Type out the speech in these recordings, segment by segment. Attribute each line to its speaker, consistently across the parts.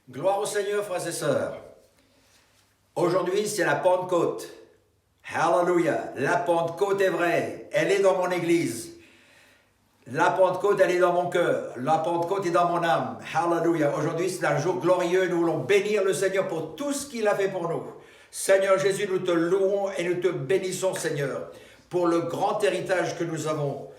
Speaker 1: Gloire au Seigneur, frères et sœurs. Aujourd'hui, c'est la Pentecôte. Hallelujah. La Pentecôte est vraie. Elle est dans mon église. La Pentecôte, elle est dans mon cœur. La Pentecôte est dans mon âme. Hallelujah. Aujourd'hui, c'est un jour glorieux. Nous voulons bénir le Seigneur pour tout ce qu'il a fait pour nous. Seigneur Jésus, nous te louons et nous te bénissons, Seigneur, pour le grand héritage que nous avons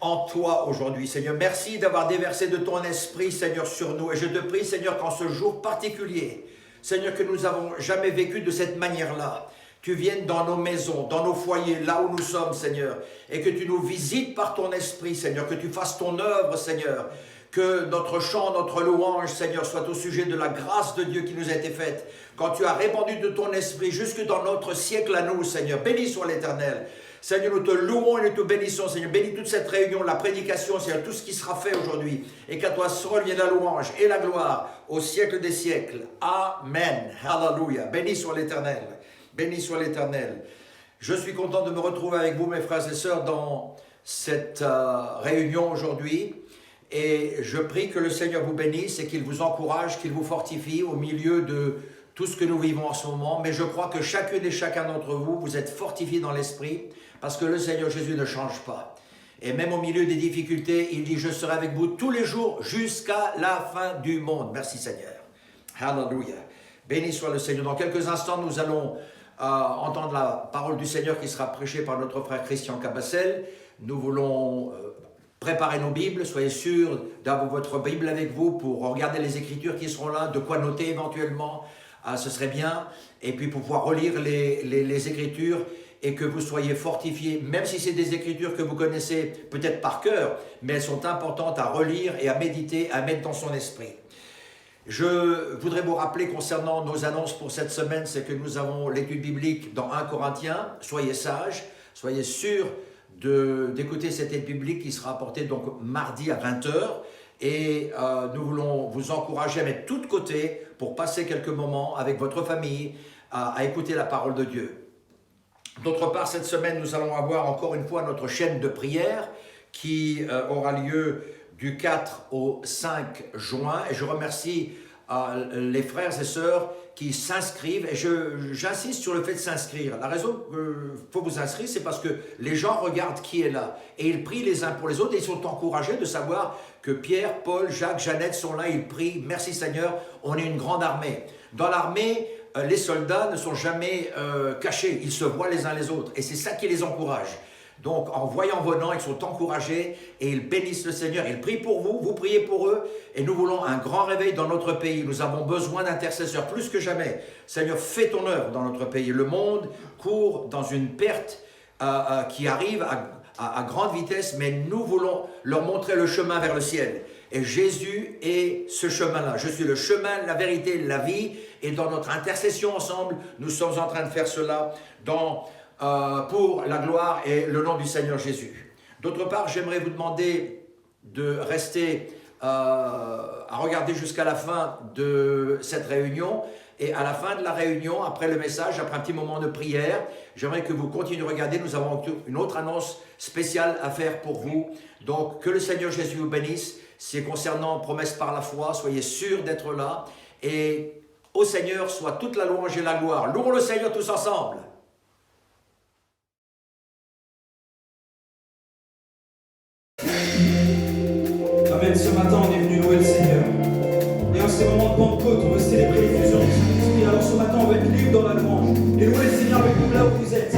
Speaker 1: en toi aujourd'hui, Seigneur. Merci d'avoir déversé de ton esprit, Seigneur, sur nous. Et je te prie, Seigneur, qu'en ce jour particulier, Seigneur, que nous n'avons jamais vécu de cette manière-là, tu viennes dans nos maisons, dans nos foyers, là où nous sommes, Seigneur, et que tu nous visites par ton esprit, Seigneur, que tu fasses ton œuvre, Seigneur, que notre chant, notre louange, Seigneur, soit au sujet de la grâce de Dieu qui nous a été faite, quand tu as répandu de ton esprit jusque dans notre siècle à nous, Seigneur. Béni soit l'Éternel. Seigneur, nous te louons et nous te bénissons, Seigneur. Bénis toute cette réunion, la prédication, Seigneur, tout ce qui sera fait aujourd'hui. Et qu'à toi seul vienne la louange et la gloire au siècle des siècles. Amen. Hallelujah. Béni soit l'Éternel. Béni soit l'Éternel. Je suis content de me retrouver avec vous, mes frères et sœurs, dans cette réunion aujourd'hui. Et je prie que le Seigneur vous bénisse et qu'il vous encourage, qu'il vous fortifie au milieu de tout ce que nous vivons en ce moment. Mais je crois que chacune et chacun d'entre vous, vous êtes fortifiés dans l'esprit parce que le Seigneur Jésus ne change pas. Et même au milieu des difficultés, il dit « Je serai avec vous tous les jours jusqu'à la fin du monde. » Merci Seigneur. Hallelujah. Béni soit le Seigneur. Dans quelques instants, nous allons entendre la parole du Seigneur qui sera prêchée par notre frère Christian Cabassel. Nous voulons préparer nos Bibles. Soyez sûrs d'avoir votre Bible avec vous pour regarder les Écritures qui seront là, de quoi noter éventuellement. Ce serait bien. Et puis pour pouvoir relire les Écritures et que vous soyez fortifiés, même si c'est des Écritures que vous connaissez peut-être par cœur, mais elles sont importantes à relire et à méditer, à mettre dans son esprit. Je voudrais vous rappeler concernant nos annonces pour cette semaine, c'est que nous avons l'étude biblique dans 1 Corinthiens. Soyez sages, soyez sûrs d'écouter cette étude biblique qui sera apportée donc mardi à 20 h. Et nous voulons vous encourager à mettre tout de côté pour passer quelques moments avec votre famille à écouter la parole de Dieu. D'autre part, cette semaine, nous allons avoir encore une fois notre chaîne de prière qui aura lieu du 4 au 5 juin. Et je remercie les frères et sœurs qui s'inscrivent. Et j'insiste sur le fait de s'inscrire. La raison qu'il faut vous inscrire, c'est parce que les gens regardent qui est là. Et ils prient les uns pour les autres. Et ils sont encouragés de savoir que Pierre, Paul, Jacques, Jeannette sont là. Ils prient. Merci Seigneur, on est une grande armée. Dans l'armée, les soldats ne sont jamais cachés. Ils se voient les uns les autres. Et c'est ça qui les encourage. Donc, en voyant vos noms, ils sont encouragés et ils bénissent le Seigneur. Ils prient pour vous, vous priez pour eux. Et nous voulons un grand réveil dans notre pays. Nous avons besoin d'intercesseurs plus que jamais. Seigneur, fais ton œuvre dans notre pays. Le monde court dans une perte qui arrive à grande vitesse, mais nous voulons leur montrer le chemin vers le ciel. Et Jésus est ce chemin-là. Je suis le chemin, la vérité, la vie. Et dans notre intercession ensemble, nous sommes en train de faire cela pour la gloire et le nom du Seigneur Jésus. D'autre part, j'aimerais vous demander de rester à regarder jusqu'à la fin de cette réunion. Et à la fin de la réunion, après le message, après un petit moment de prière, j'aimerais que vous continuiez de regarder. Nous avons une autre annonce spéciale à faire pour vous. Donc, que le Seigneur Jésus vous bénisse. C'est concernant promesse par la foi. Soyez sûrs d'être là. Et au Seigneur soit toute la louange et la gloire. Louons le Seigneur tous ensemble.
Speaker 2: Amen. Ce matin, on est venu louer le Seigneur. Et en ces moments de Pentecôte, on veut célébrer l'effusion du Saint-Esprit. Alors ce matin, on va être libre dans la louange. Et louer le Seigneur avec nous là où vous êtes.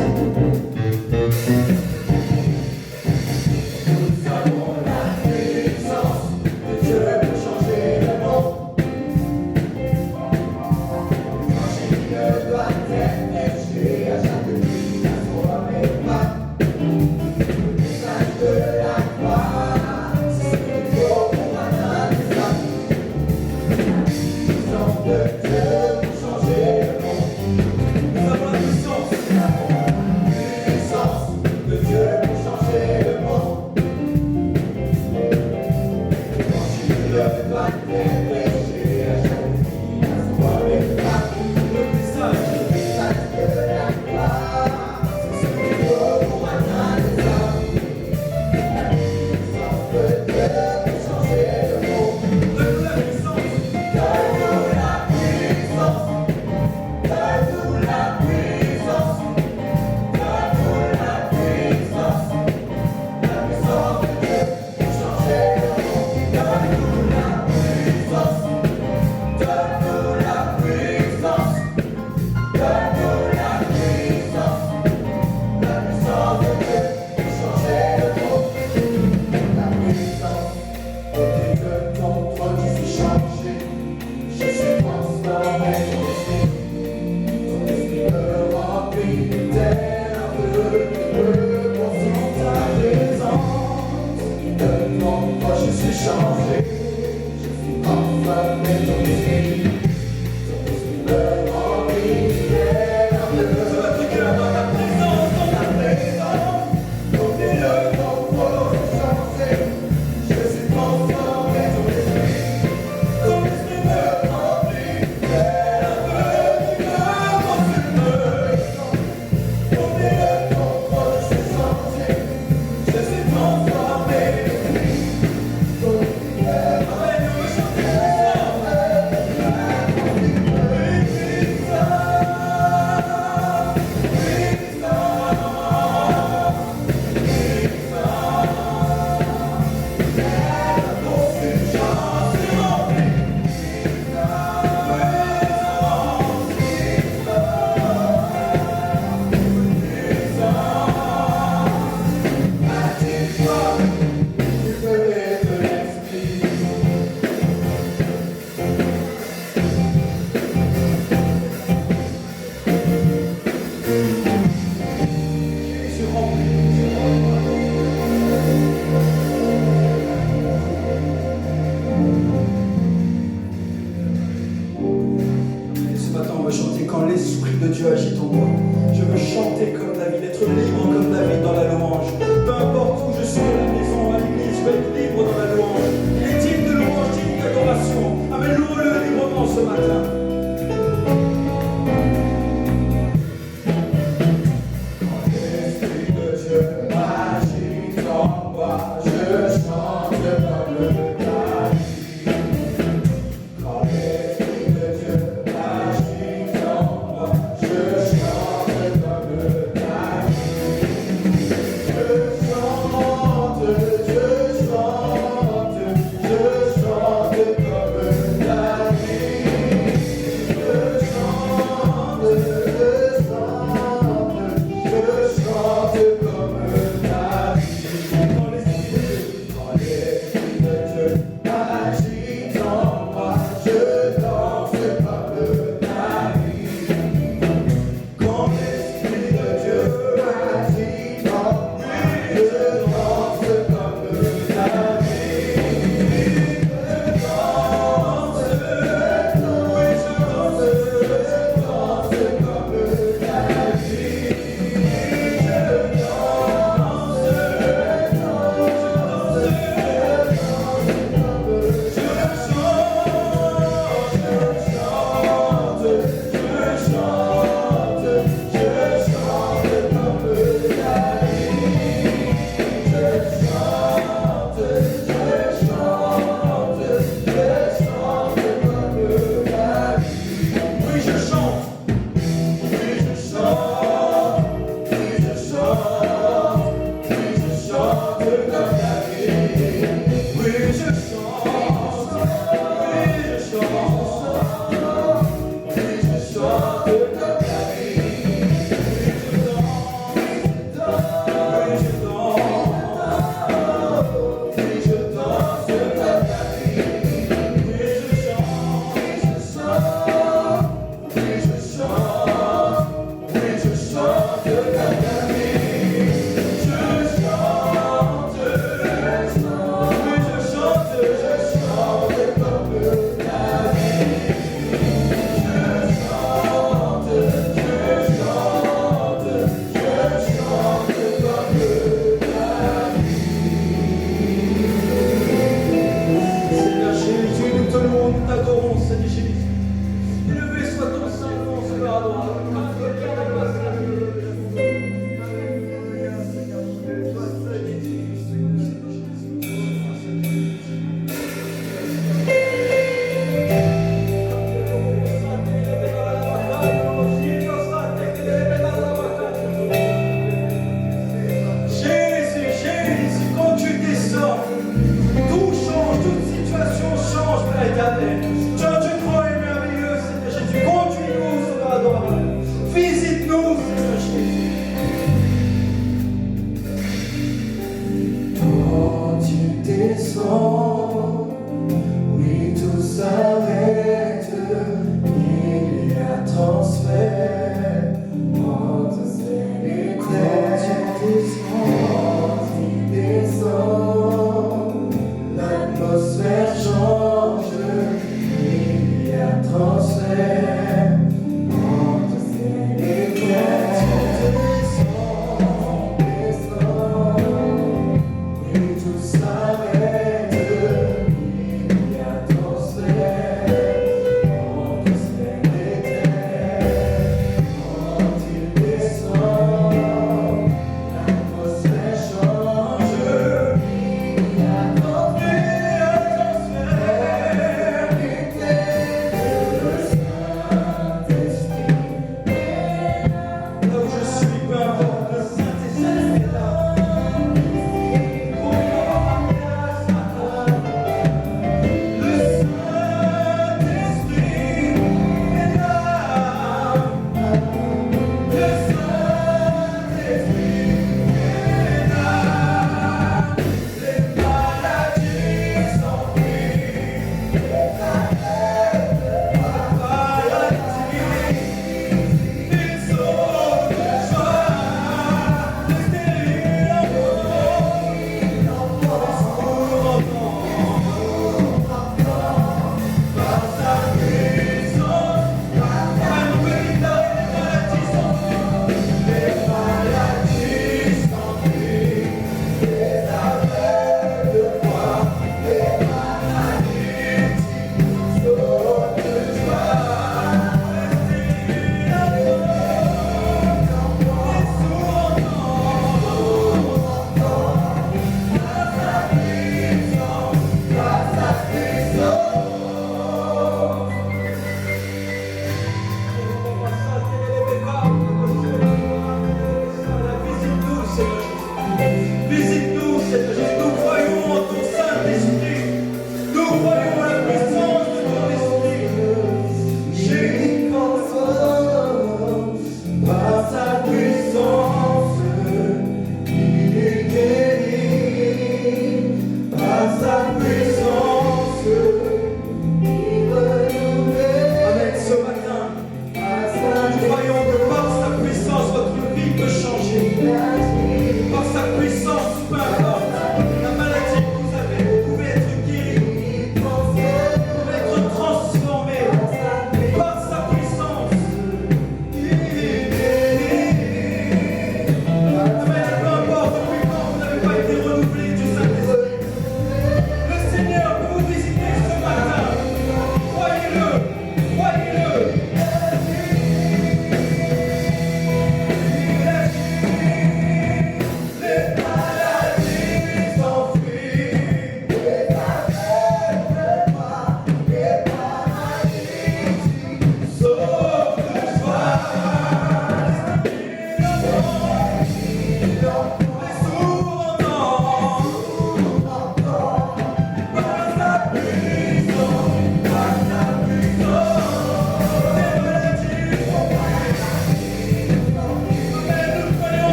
Speaker 3: Let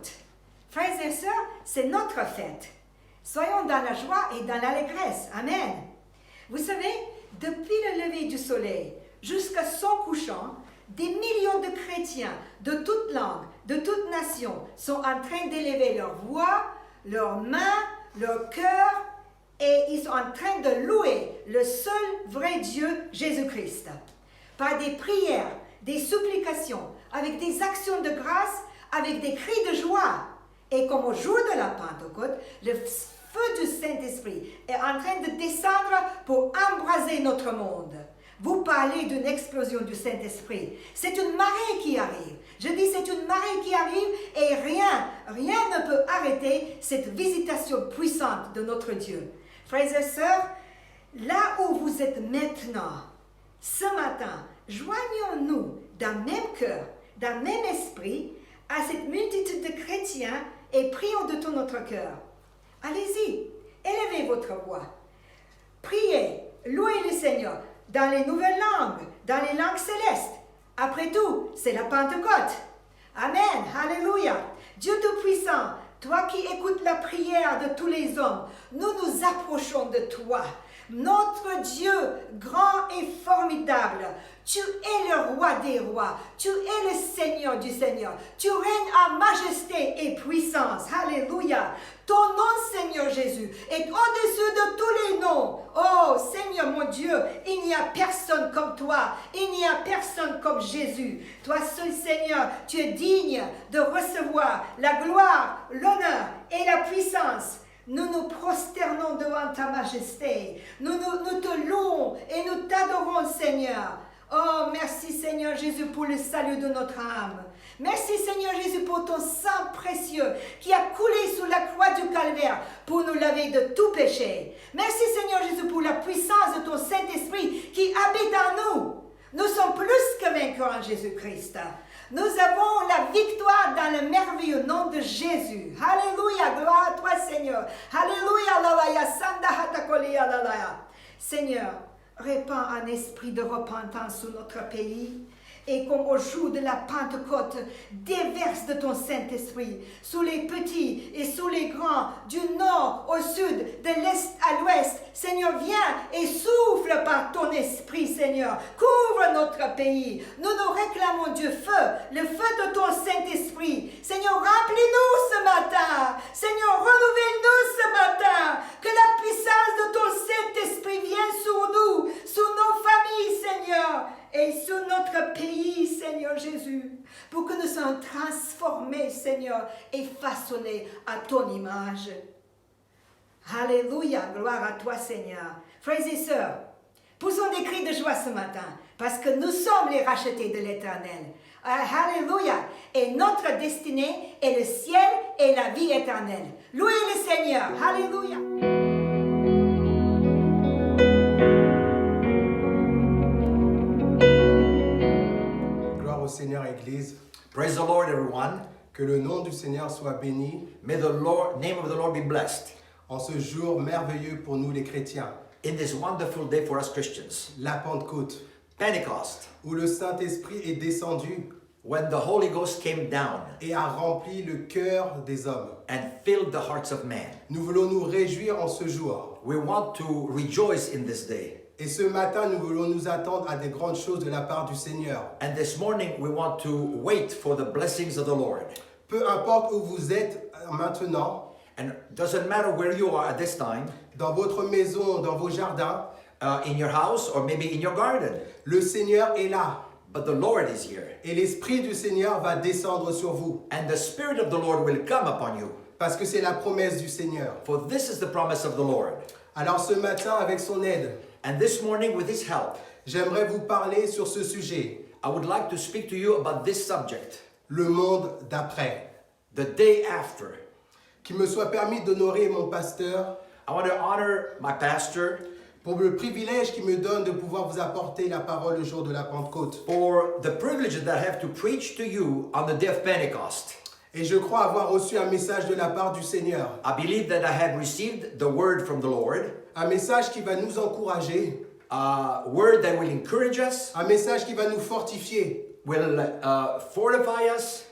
Speaker 3: Pentecôte. Frères et sœurs, c'est notre fête. Soyons dans la joie et dans l'allégresse. Amen. Vous savez, depuis le lever du soleil jusqu'à son couchant, des millions de chrétiens de toutes langues, de toutes nations sont en train d'élever leur voix, leurs mains, leur cœur, et ils sont en train de louer le seul vrai Dieu, Jésus-Christ. Par des prières, des supplications, avec des actions de grâce, avec des cris de joie. Et comme au jour de la Pentecôte, le feu du Saint-Esprit est en train de descendre pour embraser notre monde. Vous parlez d'une explosion du Saint-Esprit. C'est une marée qui arrive. Je dis c'est une marée qui arrive et rien ne peut arrêter cette visitation puissante de notre Dieu. Frères et sœurs, là où vous êtes maintenant, ce matin, joignons-nous d'un même cœur, d'un même esprit à cette multitude de chrétiens et prions de tout notre cœur. Allez-y, élevez votre voix. Priez, louez le Seigneur dans les nouvelles langues, dans les langues célestes. Après tout, c'est la Pentecôte. Amen, alléluia. Dieu Tout-Puissant, toi qui écoutes la prière de tous les hommes, nous nous approchons de toi. Notre Dieu grand et formidable, tu es le roi des rois, tu es le Seigneur du Seigneur, tu règnes en majesté et puissance. Alléluia. Ton nom, Seigneur Jésus, est au-dessus de tous les noms. Oh, Seigneur mon Dieu, il n'y a personne comme toi, il n'y a personne comme Jésus. Toi seul, Seigneur, tu es digne de recevoir la gloire, l'honneur et la puissance. Nous nous prosternons devant ta majesté. Nous te louons et nous t'adorons, Seigneur. Oh, merci, Seigneur Jésus, pour le salut de notre âme. Merci, Seigneur Jésus, pour ton sang précieux qui a coulé sous la croix du calvaire pour nous laver de tout péché. Merci, Seigneur Jésus, pour la puissance de ton Saint-Esprit qui habite en nous. Nous sommes plus que vainqueurs en Jésus-Christ. Nous avons la victoire dans le merveilleux nom de Jésus. Alléluia, gloire à toi, Seigneur. Alléluia, Seigneur, répands un esprit de repentance sur notre pays. Et comme au jour de la Pentecôte, déverse de ton Saint-Esprit sur les petits et sur les grands, du nord au sud, de l'est à l'ouest. Seigneur, viens et souffle par ton esprit, Seigneur. Couvre notre pays. Nous nous réclamons du feu, le feu de ton Saint-Esprit. Seigneur, remplis-nous ce matin. Seigneur, renouvelle-nous ce matin. Que la puissance de ton Saint-Esprit vienne sur nous, sur nos familles, Seigneur. Et sur notre pays, Seigneur Jésus, pour que nous soyons transformés, Seigneur, et façonnés à ton image. Alléluia, gloire à toi, Seigneur. Frères et sœurs, poussons des cris de joie ce matin, parce que nous sommes les rachetés de l'Éternel. Alléluia. Et notre destinée est le ciel et la vie éternelle. Louez le Seigneur. Alléluia.
Speaker 4: Au Seigneur Église.
Speaker 1: Praise the Lord, everyone.
Speaker 4: Que le nom du Seigneur soit béni.
Speaker 1: May the name of the Lord be blessed.
Speaker 4: En ce jour merveilleux pour nous les chrétiens.
Speaker 1: In this wonderful day for us Christians.
Speaker 4: La Pentecôte.
Speaker 1: Pentecost.
Speaker 4: Où le Saint-Esprit est descendu.
Speaker 1: When the Holy Ghost came down.
Speaker 4: Et a rempli le cœur des hommes.
Speaker 1: And filled the hearts of men.
Speaker 4: Nous voulons nous réjouir en ce jour.
Speaker 1: We want to rejoice in this day.
Speaker 4: Et ce matin, nous voulons nous attendre à des grandes choses de la part du Seigneur.
Speaker 1: And this morning we want to wait for the blessings of the Lord.
Speaker 4: Peu importe où vous êtes maintenant.
Speaker 1: And doesn't matter where you are at this time.
Speaker 4: Dans votre maison, dans vos jardins.
Speaker 1: In your house or maybe in your garden.
Speaker 4: Le Seigneur est là.
Speaker 1: But the Lord is here.
Speaker 4: Et l'Esprit du Seigneur va descendre sur vous.
Speaker 1: And the Spirit of the Lord will come upon you.
Speaker 4: Parce que c'est la promesse du Seigneur.
Speaker 1: For this is the promise of the Lord.
Speaker 4: Alors ce matin, avec son aide.
Speaker 1: And this morning, with His help,
Speaker 4: j'aimerais vous parler sur ce sujet.
Speaker 1: I would like to speak to you about this subject.
Speaker 4: Le monde d'après.
Speaker 1: The day after.
Speaker 4: Qu'il me soit permis d'honorer mon pasteur.
Speaker 1: I want to honor my pastor.
Speaker 4: Pour le privilège qu'il me donne de pouvoir vous apporter la parole le jour de la Pentecôte.
Speaker 1: For the privilege that I have to preach to you on the day of Pentecost.
Speaker 4: Et je crois avoir reçu un message de la part du Seigneur.
Speaker 1: I believe that I have received the word from the Lord.
Speaker 4: Un message qui va nous encourager.
Speaker 1: A word that will encourage us.
Speaker 4: Un message qui va nous fortifier.
Speaker 1: Will fortify us.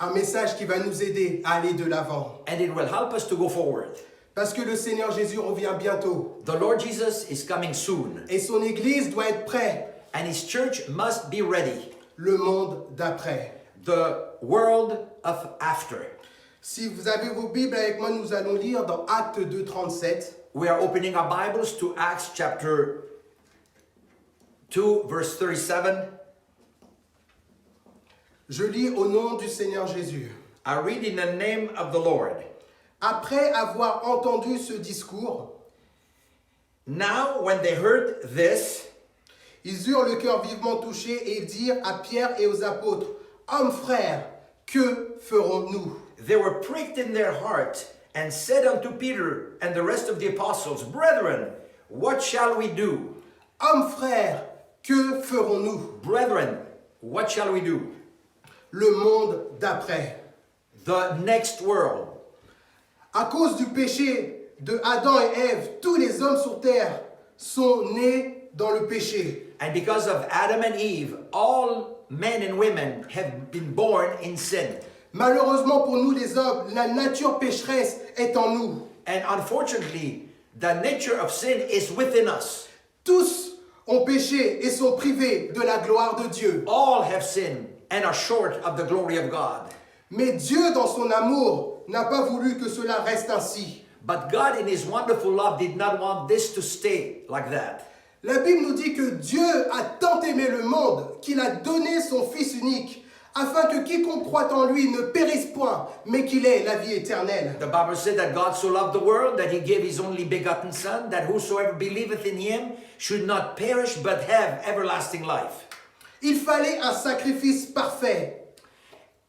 Speaker 4: Un message qui va nous aider à aller de l'avant.
Speaker 1: and it will help us to go forward.
Speaker 4: Parce que le Seigneur Jésus revient bientôt.
Speaker 1: The Lord Jesus is coming soon,
Speaker 4: Et son Église doit être prête.
Speaker 1: and His church must be ready.
Speaker 4: Le monde d'après.
Speaker 1: The world of after.
Speaker 4: Si vous avez vos Bibles avec moi, nous allons lire dans Actes 2, 37.
Speaker 1: We are opening our Bibles to Acts chapter 2, verse 37.
Speaker 4: Je lis au nom du Seigneur Jésus.
Speaker 1: I read in the name of the Lord.
Speaker 4: Après avoir entendu ce discours,
Speaker 1: Now, when they heard this,
Speaker 4: ils eurent le cœur vivement touché et dirent à Pierre et aux apôtres, Hommes frères, que ferons-nous?
Speaker 1: they were pricked in their heart and said unto Peter and the rest of the apostles, Brethren, what shall we do?
Speaker 4: Hommes frères, que ferons-nous?
Speaker 1: Brethren, what shall we do?
Speaker 4: Le monde d'après.
Speaker 1: The next world.
Speaker 4: À cause du péché de Adam et Ève, tous les hommes sur terre sont nés dans le péché.
Speaker 1: And because of Adam and Eve, all men and women have been born in sin.
Speaker 4: Malheureusement pour nous les hommes, la nature pécheresse est en nous.
Speaker 1: And unfortunately, the nature of sin is within us.
Speaker 4: Tous ont péché et sont privés de la gloire de Dieu.
Speaker 1: All have sinned and are short of the glory of God.
Speaker 4: Mais Dieu, dans son amour, n'a pas voulu que cela reste ainsi.
Speaker 1: But God, in His wonderful love, did not want this to stay like that.
Speaker 4: La Bible nous dit que Dieu a tant aimé le monde qu'il a donné son Fils unique, afin que quiconque croit en lui ne périsse point, mais qu'il ait la vie éternelle.
Speaker 1: The Bible said that God so loved the world that He gave His only begotten Son, that whosoever believeth in Him should not perish but have everlasting life.
Speaker 4: Il fallait un sacrifice parfait,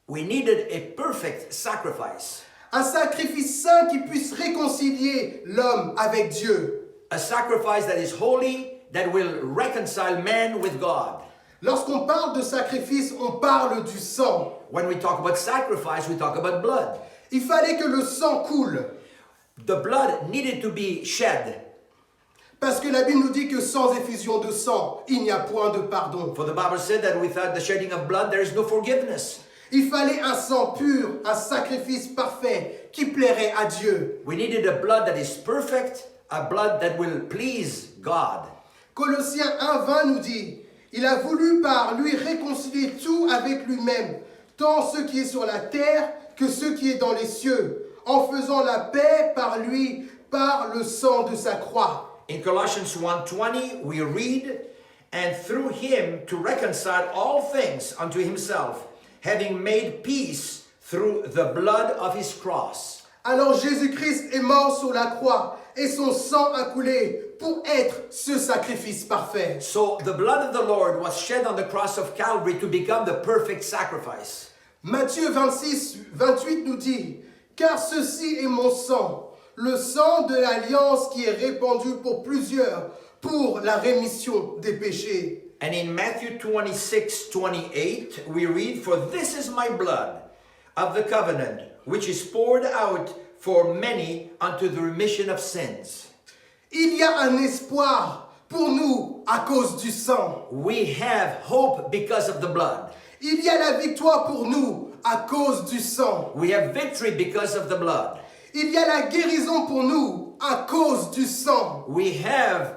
Speaker 1: We needed a perfect sacrifice.
Speaker 4: un sacrifice saint qui puisse réconcilier l'homme avec Dieu.
Speaker 1: A sacrifice that is holy, that will reconcile man with God.
Speaker 4: Lorsqu'on parle de sacrifice, on parle du sang.
Speaker 1: When we talk about sacrifice, we talk about blood.
Speaker 4: Il fallait que le sang coule,
Speaker 1: The blood needed to be shed.
Speaker 4: parce que la Bible nous dit que sans effusion de sang, il n'y a point de pardon.
Speaker 1: For the Bible said that without the shedding of blood, there is no forgiveness.
Speaker 4: Il fallait un sang pur, un sacrifice parfait qui plairait à Dieu.
Speaker 1: We needed a blood that is perfect, a blood that will please God.
Speaker 4: Colossiens 1:20 nous dit, il a voulu par lui réconcilier tout avec lui-même, tant ce qui est sur la terre que ce qui est dans les cieux, en faisant la paix par lui, par le sang de sa croix.
Speaker 1: In Colossians 1:20, we read, and through him to reconcile all things unto himself, having made peace through the blood of his cross.
Speaker 4: Alors Jésus-Christ est mort sur la croix et son sang a coulé pour être ce sacrifice parfait.
Speaker 1: So the blood of the Lord was shed on the cross of Calvary to become the perfect sacrifice.
Speaker 4: Matthieu 26:28 nous dit, car ceci est mon sang, le sang de l'alliance qui est répandu pour plusieurs, pour la rémission des péchés.
Speaker 1: And in Matthew 26:28, we read, for this is my blood of the covenant, which is poured out for many unto the remission of sins.
Speaker 4: Il y a un espoir pour nous à cause du sang.
Speaker 1: We have hope because of the blood.
Speaker 4: Il y a la victoire pour nous à cause du sang.
Speaker 1: We have victory because of the blood.
Speaker 4: Il y a la guérison pour nous à cause du sang.
Speaker 1: We have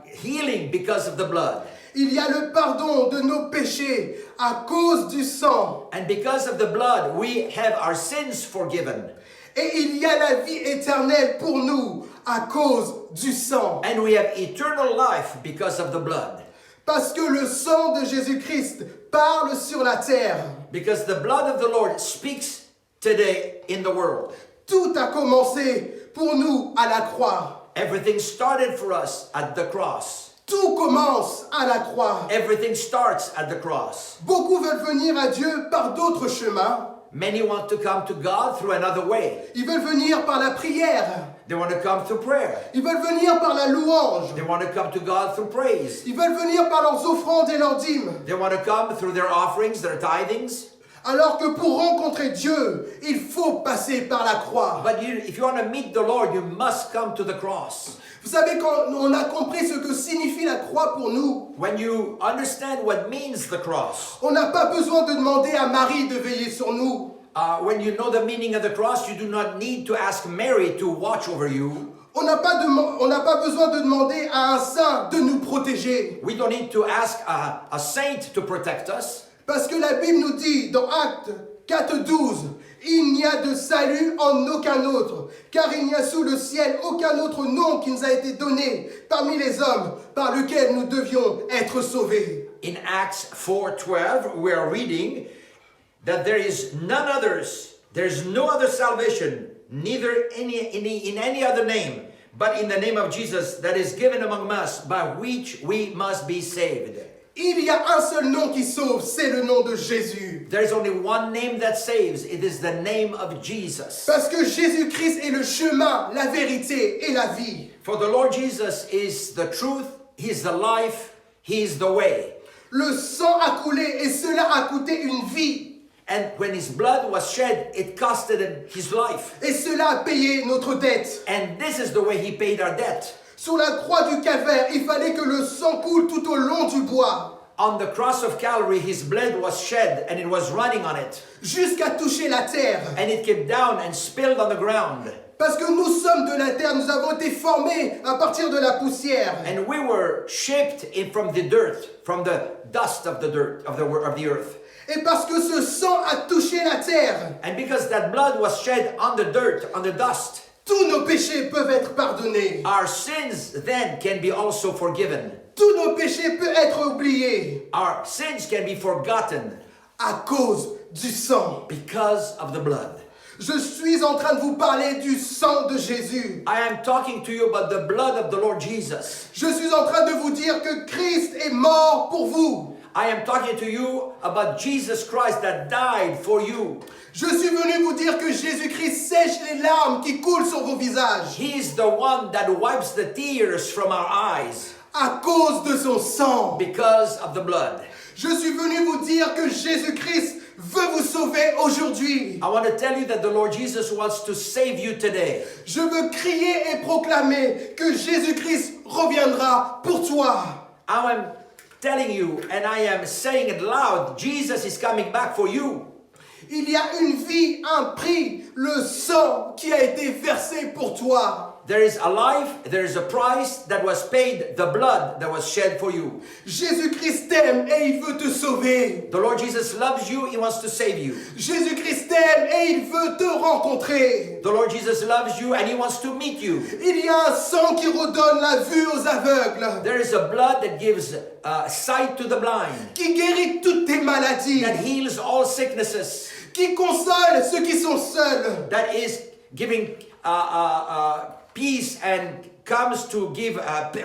Speaker 1: healing because of the blood.
Speaker 4: Il y a le pardon de nos péchés à cause du sang.
Speaker 1: And because of the blood, we have our sins forgiven.
Speaker 4: Et il y a la vie éternelle pour nous à cause du sang.
Speaker 1: And we have eternal life because of the blood.
Speaker 4: Parce que le sang de Jésus-Christ parle sur la terre.
Speaker 1: Because the blood of the Lord speaks today in the world.
Speaker 4: Tout a commencé pour nous à la croix.
Speaker 1: Everything started for us at the cross.
Speaker 4: Tout commence à la croix.
Speaker 1: Everything starts at the cross.
Speaker 4: Beaucoup veulent venir à Dieu par d'autres chemins.
Speaker 1: Many want to come to God through another way.
Speaker 4: Ils veulent venir par la prière.
Speaker 1: They want to come through prayer.
Speaker 4: Ils veulent venir par la louange.
Speaker 1: They want to come to God through praise.
Speaker 4: Ils veulent venir par leurs offrandes et leurs dîmes.
Speaker 1: They want to come through their offerings, their tithings.
Speaker 4: Alors que pour rencontrer Dieu, il faut passer par la croix.
Speaker 1: But if you want to meet the Lord, you must come to the cross.
Speaker 4: Vous savez, quand on a compris ce que signifie la croix pour nous,
Speaker 1: When you understand what means the cross,
Speaker 4: on n'a pas besoin de demander à Marie de veiller sur nous.
Speaker 1: when you know the meaning of the cross, you do not need to ask Mary to watch over you.
Speaker 4: On n'a pas besoin de demander à un saint de nous protéger.
Speaker 1: We don't need to ask a saint to protect us.
Speaker 4: Parce que la Bible nous dit dans Actes 4:12, il n'y a de salut en aucun autre, car il n'y a sous le ciel aucun autre nom qui nous a été donné parmi les hommes par lequel nous devions être sauvés.
Speaker 1: In Acts 4:12, we are reading that there is none others, there's no other salvation, neither in any other name, but in the name of Jesus that is given among us, by which we must be saved.
Speaker 4: Il y a un seul nom qui sauve, c'est le nom de Jésus.
Speaker 1: There is only one name that saves. It is the name of Jesus.
Speaker 4: Parce que Jésus-Christ est le chemin, la vérité et la vie.
Speaker 1: For the Lord Jesus is the truth, He is the life, He is the way.
Speaker 4: Le sang a coulé et cela a coûté une vie.
Speaker 1: And when His blood was shed, it costed Him His life.
Speaker 4: Et cela a payé notre dette.
Speaker 1: And this is the way He paid our debt.
Speaker 4: Sur la croix du calvaire, il fallait que le sang coule tout au long du bois.
Speaker 1: On the cross of Calvary, His blood was shed and it was running on it.
Speaker 4: Jusqu'à toucher la terre.
Speaker 1: And it came down and spilled on the ground.
Speaker 4: Parce que nous sommes de la terre, nous avons été formés à partir de la poussière.
Speaker 1: And we were shaped from the dirt, from the dust of the dirt, of the earth.
Speaker 4: Et parce que ce sang a touché la terre,
Speaker 1: And because that blood was shed on the dirt, on the dust,
Speaker 4: tous nos péchés peuvent être pardonnés.
Speaker 1: our sins then can be also forgiven.
Speaker 4: Tous nos péchés peuvent être oubliés
Speaker 1: Our sins can be forgotten
Speaker 4: à cause du sang.
Speaker 1: because of the blood.
Speaker 4: Je suis en train de vous parler du sang de Jésus.
Speaker 1: I am talking to you about the blood of the Lord Jesus.
Speaker 4: Je suis en train de vous dire que Christ est mort pour vous.
Speaker 1: I am talking to you about Jesus Christ that died for you.
Speaker 4: Je suis venu vous dire que Jésus-Christ sèche les larmes qui coulent sur vos visages
Speaker 1: He is the one that wipes the tears from our eyes
Speaker 4: à cause de son sang.
Speaker 1: because of the blood.
Speaker 4: Je suis venu vous dire que Jésus-Christ veut vous sauver aujourd'hui.
Speaker 1: I want to tell you that the Lord Jesus wants to save you today.
Speaker 4: Je veux crier et proclamer que Jésus-Christ reviendra pour toi.
Speaker 1: I am telling you and I am saying it loud, Jesus is coming back for you.
Speaker 4: Il y a une vie, un prix, le sang qui a été versé pour toi.
Speaker 1: There is a life, there is a price that was paid, the blood that was shed for you.
Speaker 4: Jésus-Christ t'aime et il veut te sauver.
Speaker 1: The Lord Jesus loves you, He wants to save you.
Speaker 4: Jésus-Christ t'aime et il veut te rencontrer.
Speaker 1: The Lord Jesus loves you and He wants to meet you.
Speaker 4: Il y a un sang qui redonne la vue aux aveugles,
Speaker 1: There is a blood that gives sight to the blind,
Speaker 4: qui guérit toutes tes maladies,
Speaker 1: that heals all sicknesses,
Speaker 4: qui console ceux qui sont seuls.
Speaker 1: that is giving peace and comes to give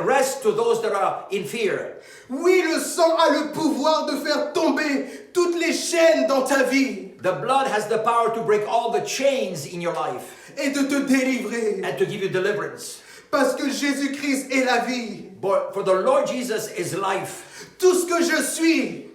Speaker 1: rest to those that are in fear.
Speaker 4: Oui, le sang a le pouvoir de faire tomber toutes les chaînes dans ta vie
Speaker 1: The blood has the power to break all the chains in your life
Speaker 4: et de te délivrer.
Speaker 1: and to give you deliverance.
Speaker 4: Parce que Jésus-Christ est la vie.
Speaker 1: But for the Lord Jesus is life.
Speaker 4: Tout ce que je suis,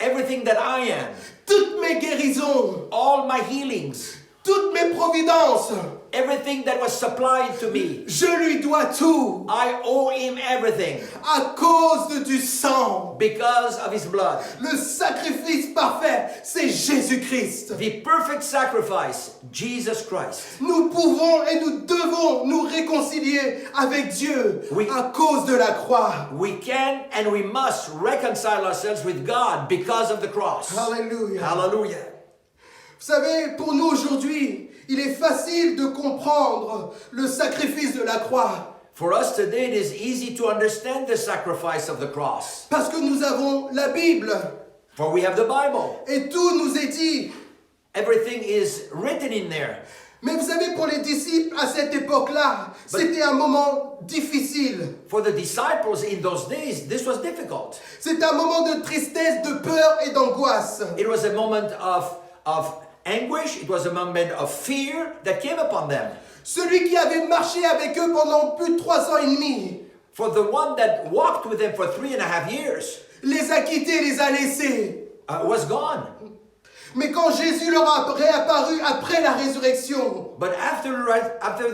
Speaker 1: Everything that I am,
Speaker 4: toutes mes guérisons,
Speaker 1: all my healings,
Speaker 4: toutes mes providences,
Speaker 1: everything that was supplied to me,
Speaker 4: je lui dois tout
Speaker 1: I owe Him everything
Speaker 4: à cause du sang.
Speaker 1: because of His blood.
Speaker 4: Le sacrifice parfait, c'est Jésus-Christ.
Speaker 1: The perfect sacrifice, Jesus Christ.
Speaker 4: Nous pouvons et nous devons nous réconcilier avec Dieu
Speaker 1: Oui.
Speaker 4: à cause de la croix.
Speaker 1: We can and we must reconcile ourselves with God because of the cross.
Speaker 4: Alléluia.
Speaker 1: Hallelujah.
Speaker 4: Vous savez, pour nous aujourd'hui, il est facile de comprendre le sacrifice de la croix
Speaker 1: For us today, it is easy to understand the sacrifice of the cross.
Speaker 4: parce que nous avons la Bible
Speaker 1: For we have the Bible.
Speaker 4: et tout nous est dit.
Speaker 1: Everything is written in there.
Speaker 4: Mais vous savez, pour les disciples à cette époque-là, c'était un moment difficile.
Speaker 1: For the disciples in those days, this was difficult.
Speaker 4: C'était un moment de tristesse, de peur et d'angoisse.
Speaker 1: It was a moment of anguish. It was a moment of fear that came upon them.
Speaker 4: Celui qui avait marché avec eux pendant plus de 3 ans et demi,
Speaker 1: For the one that walked with them for 3.5 years
Speaker 4: les a quittés, les a laissés.
Speaker 1: was gone.
Speaker 4: Mais quand Jésus leur a réapparu après la résurrection,
Speaker 1: But after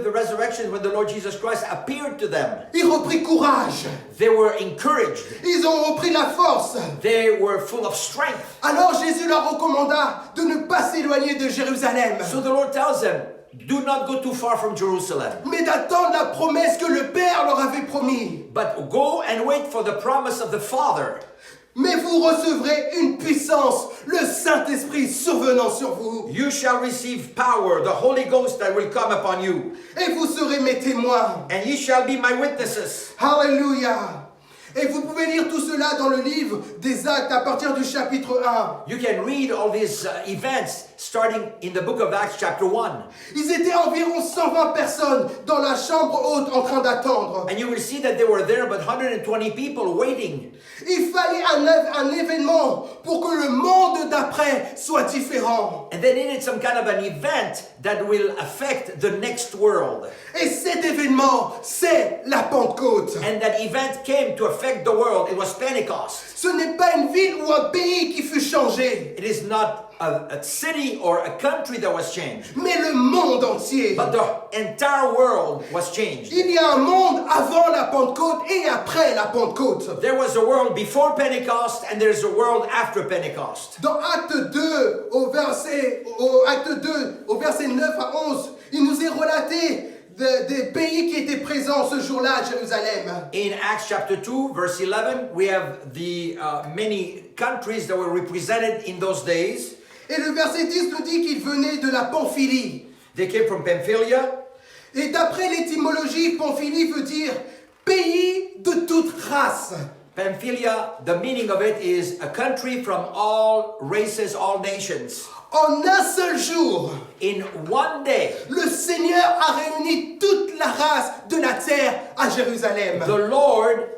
Speaker 1: the resurrection, when the Lord Jesus Christ appeared to them,
Speaker 4: ils reprirent courage.
Speaker 1: they were encouraged.
Speaker 4: Ils ont repris la force.
Speaker 1: They were full of strength.
Speaker 4: Alors Jésus leur recommanda de ne pas s'éloigner de Jérusalem,
Speaker 1: So the Lord tells them, do not go too far from Jerusalem,
Speaker 4: mais d'attendre la promesse que le Père leur avait promis.
Speaker 1: but go and wait for the promise of the Father.
Speaker 4: Mais vous recevrez une puissance, le Saint-Esprit survenant sur vous.
Speaker 1: You shall receive power, the Holy Ghost that will come upon you,
Speaker 4: Et vous serez mes témoins.
Speaker 1: and ye shall be my witnesses.
Speaker 4: Alléluia. Et vous pouvez lire tout cela dans le livre des Actes à partir du chapitre 1.
Speaker 1: You can read all these events starting in the book of Acts chapter 1.
Speaker 4: Ils étaient environ 120 personnes dans la chambre haute en train d'attendre.
Speaker 1: And you will see that they were there, but 120 people waiting.
Speaker 4: Il fallait un événement pour que le monde d'après soit différent.
Speaker 1: And they needed some kind of an event that will affect the next world.
Speaker 4: Et cet événement, c'est la Pentecôte.
Speaker 1: And that event came to affect the world. It was Pentecost.
Speaker 4: Ce n'est pas une ville ou un pays qui fut changé,
Speaker 1: It is not a city or a country that was changed,
Speaker 4: mais le monde entier.
Speaker 1: but the entire world was changed.
Speaker 4: Il y a un monde avant la Pentecôte et après la Pentecôte.
Speaker 1: There was a world before Pentecost and there's a world after Pentecost.
Speaker 4: Dans Acte 2, au verset 9 à 11, il nous est relaté des pays qui étaient présents ce jour-là à Jérusalem.
Speaker 1: In Acts chapter 2, verse 11, we have the many countries that were represented in those days.
Speaker 4: Et le verset 10 nous dit qu'ils venaient de la Pamphylie.
Speaker 1: They came from Pamphylia.
Speaker 4: Et d'après l'étymologie, Pamphylie veut dire pays de toute race.
Speaker 1: Pamphylia, the meaning of it is a country from all races, all nations.
Speaker 4: En un seul jour,
Speaker 1: In one day,
Speaker 4: le Seigneur a réuni toute la race de la terre à Jérusalem.
Speaker 1: the Lord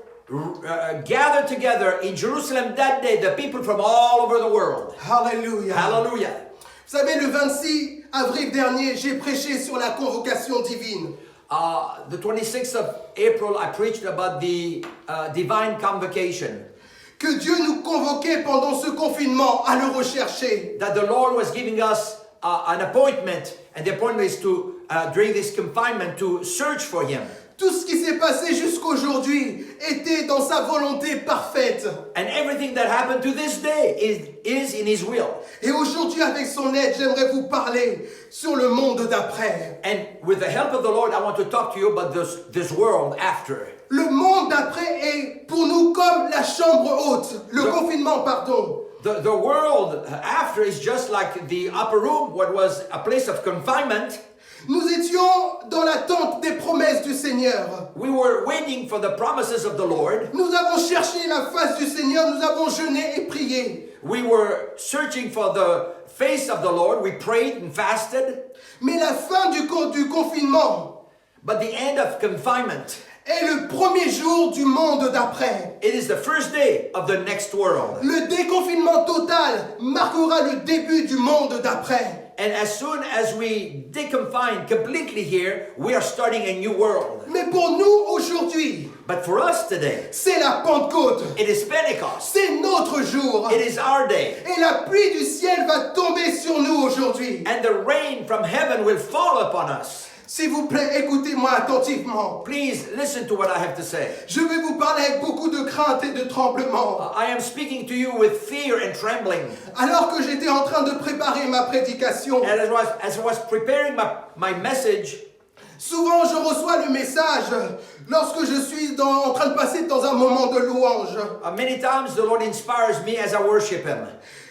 Speaker 1: gathered together in Jerusalem that day the people from all over the world.
Speaker 4: Alléluia.
Speaker 1: Hallelujah.
Speaker 4: Vous savez, le 26 avril dernier, j'ai prêché sur la convocation divine.
Speaker 1: The 26th of April, I preached about the divine convocation.
Speaker 4: Que Dieu nous convoquait pendant ce confinement à le rechercher.
Speaker 1: That the Lord was giving us an appointment, and the appointment is to, during this confinement, to search for Him.
Speaker 4: Tout ce qui s'est passé jusqu'aujourd'hui était dans sa volonté parfaite.
Speaker 1: And everything that happened to this day is in His will.
Speaker 4: Et aujourd'hui, avec son aide, j'aimerais vous parler sur le monde d'après.
Speaker 1: And with the help of the Lord, I want to talk to you about this world after.
Speaker 4: Le monde d'après est pour nous comme la chambre haute, le confinement, pardon.
Speaker 1: The world after is just like the upper room, what was a place of confinement.
Speaker 4: Nous étions dans l'attente des promesses du Seigneur.
Speaker 1: We were waiting for the promises of the Lord.
Speaker 4: Nous avons cherché la face du Seigneur, nous avons jeûné et prié.
Speaker 1: We were searching for the face of the Lord. We prayed and fasted.
Speaker 4: Mais la fin du confinement
Speaker 1: But the end of confinement,
Speaker 4: est le premier jour du monde d'après.
Speaker 1: it is the first day of the next world.
Speaker 4: Le déconfinement total marquera le début du monde d'après.
Speaker 1: And as soon as we deconfine completely here, we are starting a new world.
Speaker 4: Mais pour nous aujourd'hui,
Speaker 1: But for us today,
Speaker 4: c'est la Pentecôte.
Speaker 1: it is Pentecost.
Speaker 4: C'est notre jour.
Speaker 1: It is our day.
Speaker 4: Et la pluie du ciel va tomber sur nous aujourd'hui.
Speaker 1: And the rain from heaven will fall upon us.
Speaker 4: S'il vous plaît, écoutez-moi attentivement.
Speaker 1: Please listen to what I have to say.
Speaker 4: Je vais vous parler avec beaucoup de crainte et de tremblement.
Speaker 1: I am speaking to you with fear and trembling.
Speaker 4: Alors que j'étais en train de préparer ma prédication,
Speaker 1: And as I was preparing my message,
Speaker 4: souvent je reçois le message lorsque je suis en train de passer dans un moment de louange.
Speaker 1: many times the Lord inspires me as I worship Him.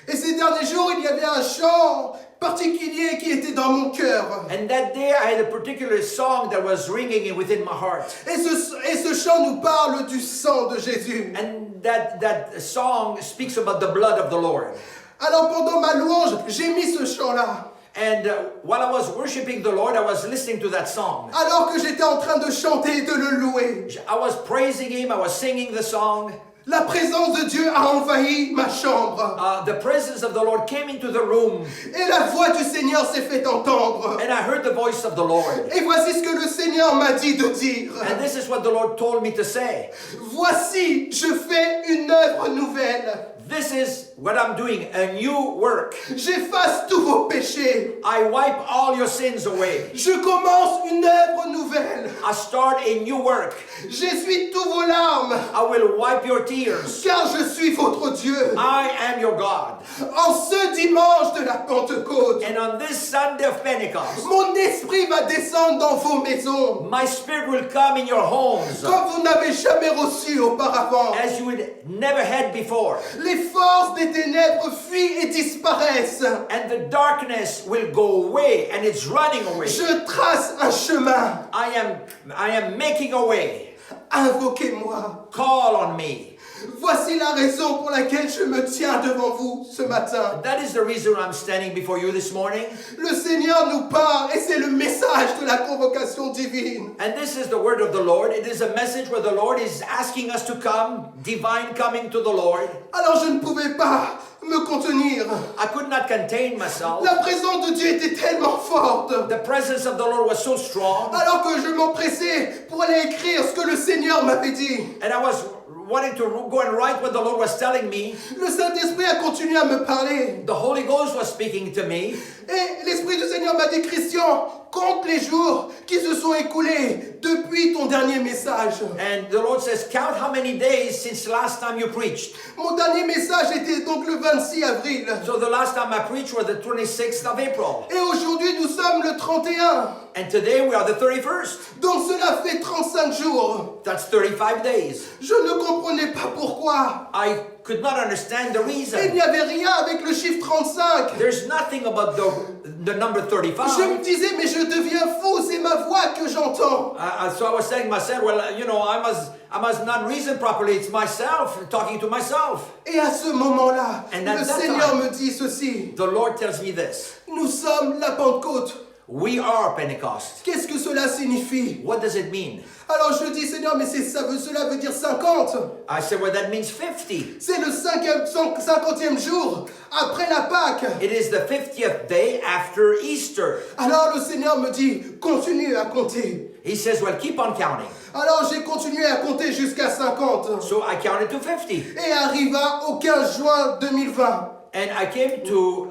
Speaker 4: Et ces derniers jours, il y avait un chant particulier qui était dans mon cœur.
Speaker 1: And that day I had a particular song that was ringing within my heart.
Speaker 4: Et ce chant nous parle du sang de Jésus.
Speaker 1: And that song speaks about the blood of the Lord.
Speaker 4: Alors pendant ma louange, j'ai mis ce chant-là.
Speaker 1: And while I was worshiping the Lord, I was listening to that song.
Speaker 4: Alors que j'étais en train de chanter et de le louer,
Speaker 1: I was praising Him, I was singing the song.
Speaker 4: la présence de Dieu a envahi ma chambre.
Speaker 1: The presence of the Lord came into the room.
Speaker 4: Et la voix du Seigneur s'est fait entendre.
Speaker 1: And I heard the voice of the Lord.
Speaker 4: Et voici ce que le Seigneur m'a dit de dire.
Speaker 1: And this is what the Lord told me to say.
Speaker 4: Voici, je fais une œuvre nouvelle.
Speaker 1: this is what I'm doing, a new work.
Speaker 4: J'efface tous vos péchés.
Speaker 1: I wipe all your sins away.
Speaker 4: Je commence une œuvre nouvelle.
Speaker 1: I start a new work.
Speaker 4: J'essuie tous vos larmes,
Speaker 1: I will wipe your tears.
Speaker 4: car je suis votre Dieu.
Speaker 1: I am your God.
Speaker 4: En ce dimanche de la Pentecôte,
Speaker 1: And on this Sunday of Pentecost,
Speaker 4: mon esprit va descendre dans vos maisons,
Speaker 1: my spirit will come in your homes
Speaker 4: comme vous n'avez jamais reçu auparavant.
Speaker 1: as you would never had before.
Speaker 4: Les forces des ténèbres fuient et disparaissent.
Speaker 1: And the darkness will go away and it's running away.
Speaker 4: Je trace un chemin.
Speaker 1: I am making a way.
Speaker 4: Invoquez-moi.
Speaker 1: Call on me.
Speaker 4: Voici la raison pour laquelle je me tiens devant vous ce matin.
Speaker 1: That is the reason I'm standing before you this morning.
Speaker 4: Le Seigneur nous parle et c'est le message de la convocation divine.
Speaker 1: And this is the word of the Lord. It is a message where the Lord is asking us to come, divine coming to the Lord.
Speaker 4: Alors je ne pouvais pas me contenir.
Speaker 1: I could not contain myself.
Speaker 4: La présence de Dieu était tellement forte.
Speaker 1: The presence of the Lord was so strong.
Speaker 4: Alors que je m'empressais pour aller écrire ce que le Seigneur m'avait dit.
Speaker 1: And I was wanting to go and write what the Lord was telling me.
Speaker 4: Le Saint-Esprit a continué à me parler.
Speaker 1: The Holy Ghost was speaking to me.
Speaker 4: Et l'Esprit du Seigneur m'a dit, Christian, compte les jours qui se sont écoulés depuis ton dernier message.
Speaker 1: And the Lord says, count how many days since last time you preached.
Speaker 4: Mon dernier message était donc le 26 avril.
Speaker 1: So the last time I preached was the 26th of April.
Speaker 4: Et aujourd'hui, nous sommes le 31.
Speaker 1: And today we are the 31st.
Speaker 4: Donc cela fait 35 jours.
Speaker 1: That's 35 days.
Speaker 4: Je ne comprenais pas pourquoi.
Speaker 1: I could not understand the
Speaker 4: Il
Speaker 1: reason.
Speaker 4: n'y avait rien avec le chiffre 35.
Speaker 1: There's nothing about the number
Speaker 4: Je me
Speaker 1: 35.
Speaker 4: disais, mais je deviens fou, c'est ma voix que j'entends.
Speaker 1: So I was saying to myself, well, I must not reason properly. It's myself talking to myself.
Speaker 4: Et à ce moment-là,
Speaker 1: And at
Speaker 4: le
Speaker 1: that
Speaker 4: Seigneur
Speaker 1: time-
Speaker 4: me dit ceci.
Speaker 1: The Lord tells me this.
Speaker 4: Nous sommes la Pentecôte.
Speaker 1: We are Pentecost.
Speaker 4: Qu'est-ce que cela signifie?
Speaker 1: What does it mean?
Speaker 4: Alors je dis, Seigneur, mais cela veut dire 50.
Speaker 1: I said, well, that means 50.
Speaker 4: C'est le 50e jour après la Pâque.
Speaker 1: It is the 50th day after Easter.
Speaker 4: Alors le Seigneur me dit, continue à compter.
Speaker 1: He says, well, keep on counting.
Speaker 4: Alors j'ai continué à compter jusqu'à 50.
Speaker 1: So I counted to 50.
Speaker 4: Et arriva au 15 juin 2020.
Speaker 1: And I came to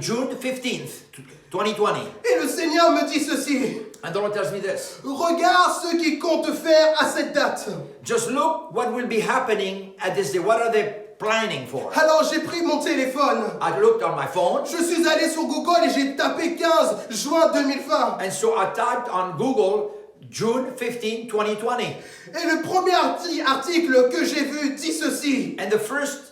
Speaker 1: June 15th, 2020.
Speaker 4: Et le Seigneur me dit ceci.
Speaker 1: And the Lord tells me this.
Speaker 4: Regarde ce qu'ils comptent faire à cette date.
Speaker 1: Just look what will be happening at this day. What are they planning for?
Speaker 4: Alors j'ai pris mon téléphone.
Speaker 1: I looked on my phone.
Speaker 4: Je suis allé sur Google et j'ai tapé 15 juin 2020.
Speaker 1: And so I typed on Google June 15, 2020.
Speaker 4: Et le premier article que j'ai vu dit ceci.
Speaker 1: And the first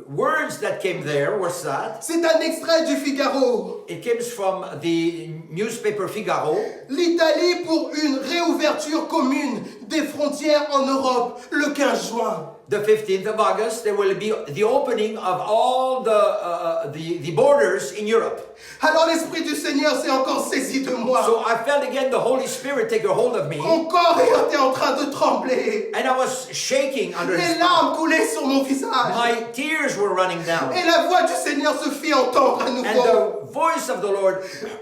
Speaker 1: words that came there was that.
Speaker 4: C'est un extrait du Figaro.
Speaker 1: It comes from the newspaper Figaro.
Speaker 4: L'Italie pour une réouverture commune des frontières en Europe le 15 juin.
Speaker 1: The 15th of August, there will be the opening of all the borders in Europe.
Speaker 4: Alors l'Esprit du Seigneur s'est encore saisi de moi.
Speaker 1: So I felt again the Holy Spirit take a hold of me.
Speaker 4: Mon corps était en train de trembler.
Speaker 1: And I was shaking under
Speaker 4: Les
Speaker 1: his
Speaker 4: larmes coulaient sur mon visage.
Speaker 1: My tears were running down.
Speaker 4: Et la voix du Seigneur se fit entendre à
Speaker 1: And
Speaker 4: nouveau.
Speaker 1: the voice of the Lord,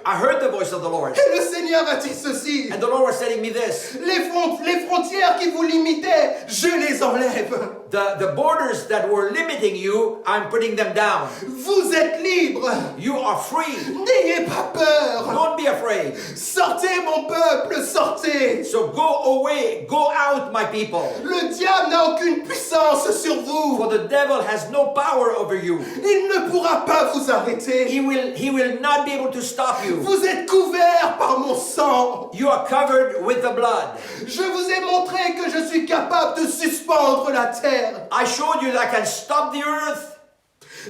Speaker 1: I heard the voice of the Lord.
Speaker 4: Et le Seigneur a dit ceci.
Speaker 1: And the Lord was telling me this.
Speaker 4: Les frontières qui vous limitaient, je les enlève.
Speaker 1: The borders that were limiting you, I'm putting them down.
Speaker 4: Vous êtes libres.
Speaker 1: You are free.
Speaker 4: N'ayez pas peur.
Speaker 1: Don't be afraid.
Speaker 4: Sortez mon peuple, sortez.
Speaker 1: So go away, go out, my people.
Speaker 4: Le diable n'a aucune puissance sur vous.
Speaker 1: For the devil has no power over you.
Speaker 4: Il ne pourra pas vous arrêter.
Speaker 1: He will not be able to stop you.
Speaker 4: Vous êtes couverts par mon sang.
Speaker 1: You are covered with the blood.
Speaker 4: Je vous ai montré que je suis capable de suspendre la terre.
Speaker 1: I showed you that I can stop the earth.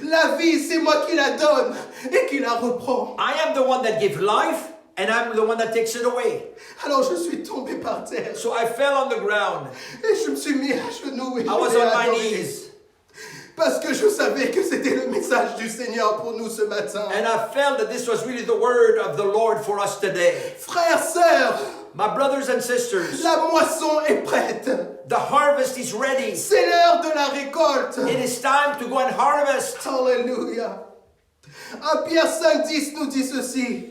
Speaker 4: La vie, c'est moi qui la donne et qui la reprend.
Speaker 1: I am the one that gives life, and I'm the one that takes it away.
Speaker 4: Alors je suis tombé par terre
Speaker 1: So I fell on the ground.
Speaker 4: et je me suis mis à genoux et
Speaker 1: I was
Speaker 4: je l'ai
Speaker 1: on my
Speaker 4: adoré.
Speaker 1: knees.
Speaker 4: Parce que je savais que c'était le message du Seigneur pour nous ce matin.
Speaker 1: And I felt that this was really the word of the Lord for us today.
Speaker 4: Frères, sœurs,
Speaker 1: My brothers and sisters,
Speaker 4: la moisson est prête.
Speaker 1: the harvest is ready.
Speaker 4: C'est l'heure de la récolte.
Speaker 1: It is time to go and harvest.
Speaker 4: Alléluia. 1 Pierre 5,10 nous dit ceci.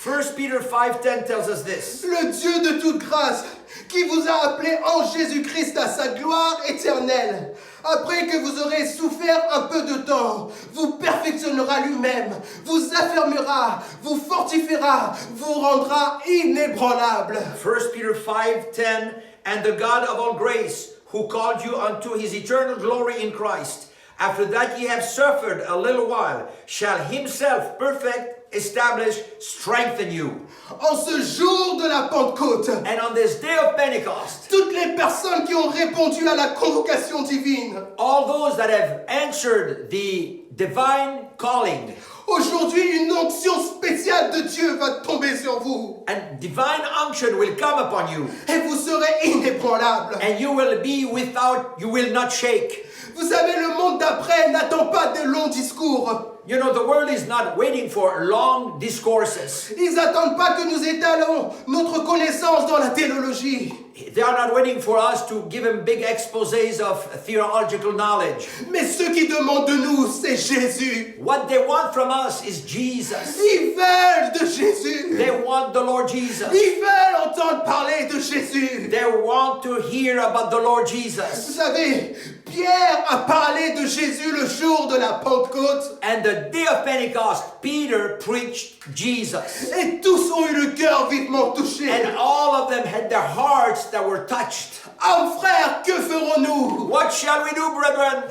Speaker 1: 1 Peter 5:10 tells us this.
Speaker 4: Le Dieu de toute grâce, qui vous a appelé en Jésus-Christ à sa gloire éternelle, après que vous aurez souffert un peu de temps, vous perfectionnera lui-même, vous affermira, vous fortifiera, vous rendra inébranlable.
Speaker 1: 1 Peter 5:10, and the God of all grace, who called you unto his eternal glory in Christ, after that ye have suffered a little while, shall himself perfect, establish, strengthen you.
Speaker 4: En ce jour de la Pentecôte,
Speaker 1: And on this day of Pentecost,
Speaker 4: toutes les personnes qui ont répondu à la convocation divine,
Speaker 1: all those that have answered the divine calling,
Speaker 4: aujourd'hui une onction spéciale de Dieu va tomber sur vous.
Speaker 1: and divine unction will come upon you,
Speaker 4: Et vous serez inébranlable.
Speaker 1: and you will be without, you will not shake.
Speaker 4: Vous savez, le monde d'après n'attend pas de longs discours.
Speaker 1: You know, the world is not waiting for long discourses.
Speaker 4: Ils n'attendent pas que nous étalons notre connaissance dans la théologie.
Speaker 1: They are not waiting for us to give them big exposés of theological knowledge.
Speaker 4: Mais ce qu'ils demandent de nous, c'est Jésus.
Speaker 1: What they want from us is Jesus.
Speaker 4: Ils veulent de Jésus.
Speaker 1: They want the Lord Jesus.
Speaker 4: Ils veulent entendre parler de Jésus.
Speaker 1: They want to hear about the Lord
Speaker 4: Vous
Speaker 1: Jesus.
Speaker 4: savez, Pierre a parlé de Jésus le jour de la Pentecôte.
Speaker 1: And the day of Pentecost, Peter preached Jesus.
Speaker 4: Et tous ont eu le cœur vivement touché.
Speaker 1: And all of them had their hearts that were touched.
Speaker 4: Ah, frère, que ferons-nous?
Speaker 1: What shall we do, brethren?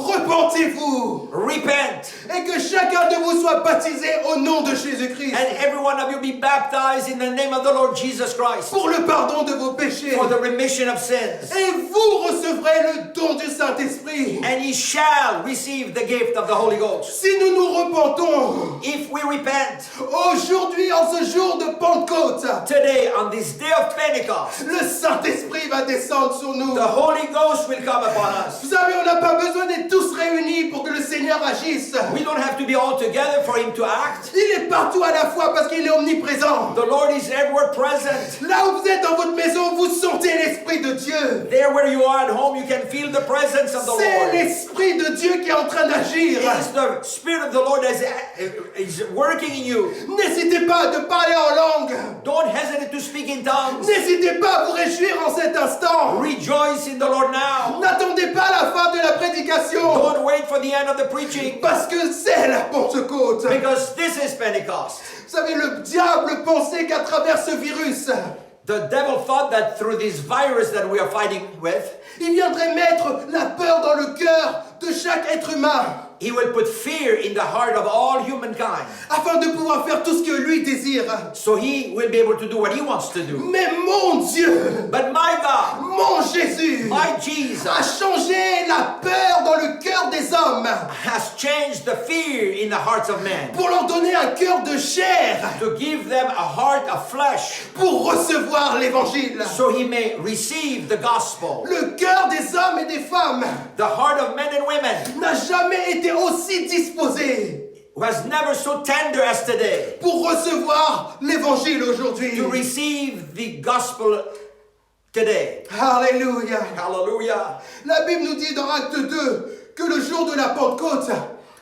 Speaker 4: Repentez-vous.
Speaker 1: Repent.
Speaker 4: Et que chacun de vous soit baptisé au nom de Jésus-Christ.
Speaker 1: And every one of you be baptized in the name of the Lord Jesus Christ
Speaker 4: Pour le pardon de vos péchés.
Speaker 1: for the remission of sins.
Speaker 4: Et vous recevrez le don du Saint-Esprit.
Speaker 1: And ye shall receive the gift of the Holy Ghost.
Speaker 4: Si nous nous repentons,
Speaker 1: If we repent
Speaker 4: aujourd'hui, en ce jour de Pentecôte,
Speaker 1: today on this day of Pentecost,
Speaker 4: le Saint-Esprit va descendre sur nous.
Speaker 1: the Holy Ghost will come upon us.
Speaker 4: Vous savez, on n'a pas besoin d'être tous réunis pour que le Seigneur agisse.
Speaker 1: We don't have to be all together for Him to act.
Speaker 4: Il est partout à la fois parce qu'il est omniprésent.
Speaker 1: The Lord is everywhere present.
Speaker 4: Là où vous êtes dans votre maison, vous sentez l'Esprit de Dieu.
Speaker 1: There where you are at home, you can feel the presence of the
Speaker 4: C'est
Speaker 1: Lord. It
Speaker 4: l'Esprit de Dieu qui est en train d'agir.
Speaker 1: is the Spirit of the Lord that is working in you.
Speaker 4: N'hésitez pas de parler en langue.
Speaker 1: Don't hesitate to speak in tongues.
Speaker 4: N'hésitez pas à vous réjouir en cet instant.
Speaker 1: Rejoice in the Lord now.
Speaker 4: N'attendez pas la fin de la prédication.
Speaker 1: Don't wait for the end of the preaching,
Speaker 4: Parce que c'est la Pentecôte.
Speaker 1: because this is Pentecost.
Speaker 4: Vous savez, le diable pensait qu'à travers ce virus,
Speaker 1: The devil thought that through this virus that we are fighting with,
Speaker 4: il viendrait mettre la peur dans le cœur de chaque être humain,
Speaker 1: he will put fear in the heart of all humankind.
Speaker 4: afin de pouvoir faire tout ce que lui désire.
Speaker 1: So he will be able to do what he wants to do.
Speaker 4: Mais mon Dieu,
Speaker 1: But my God,
Speaker 4: mon Jésus,
Speaker 1: my Jesus,
Speaker 4: a changé la peur dans le cœur des hommes
Speaker 1: has changed the fear in the hearts of men
Speaker 4: pour leur donner un cœur de chair
Speaker 1: to give them a heart of flesh
Speaker 4: pour recevoir l'évangile.
Speaker 1: so he may receive the gospel.
Speaker 4: Le cœur des hommes et des femmes
Speaker 1: The heart of men and women
Speaker 4: n'a jamais été aussi disposé
Speaker 1: was never so tender as today
Speaker 4: pour recevoir l'évangile aujourd'hui.
Speaker 1: to receive the gospel today.
Speaker 4: Alléluia.
Speaker 1: Hallelujah.
Speaker 4: La Bible nous dit dans Acte 2 que le jour de la Pentecôte,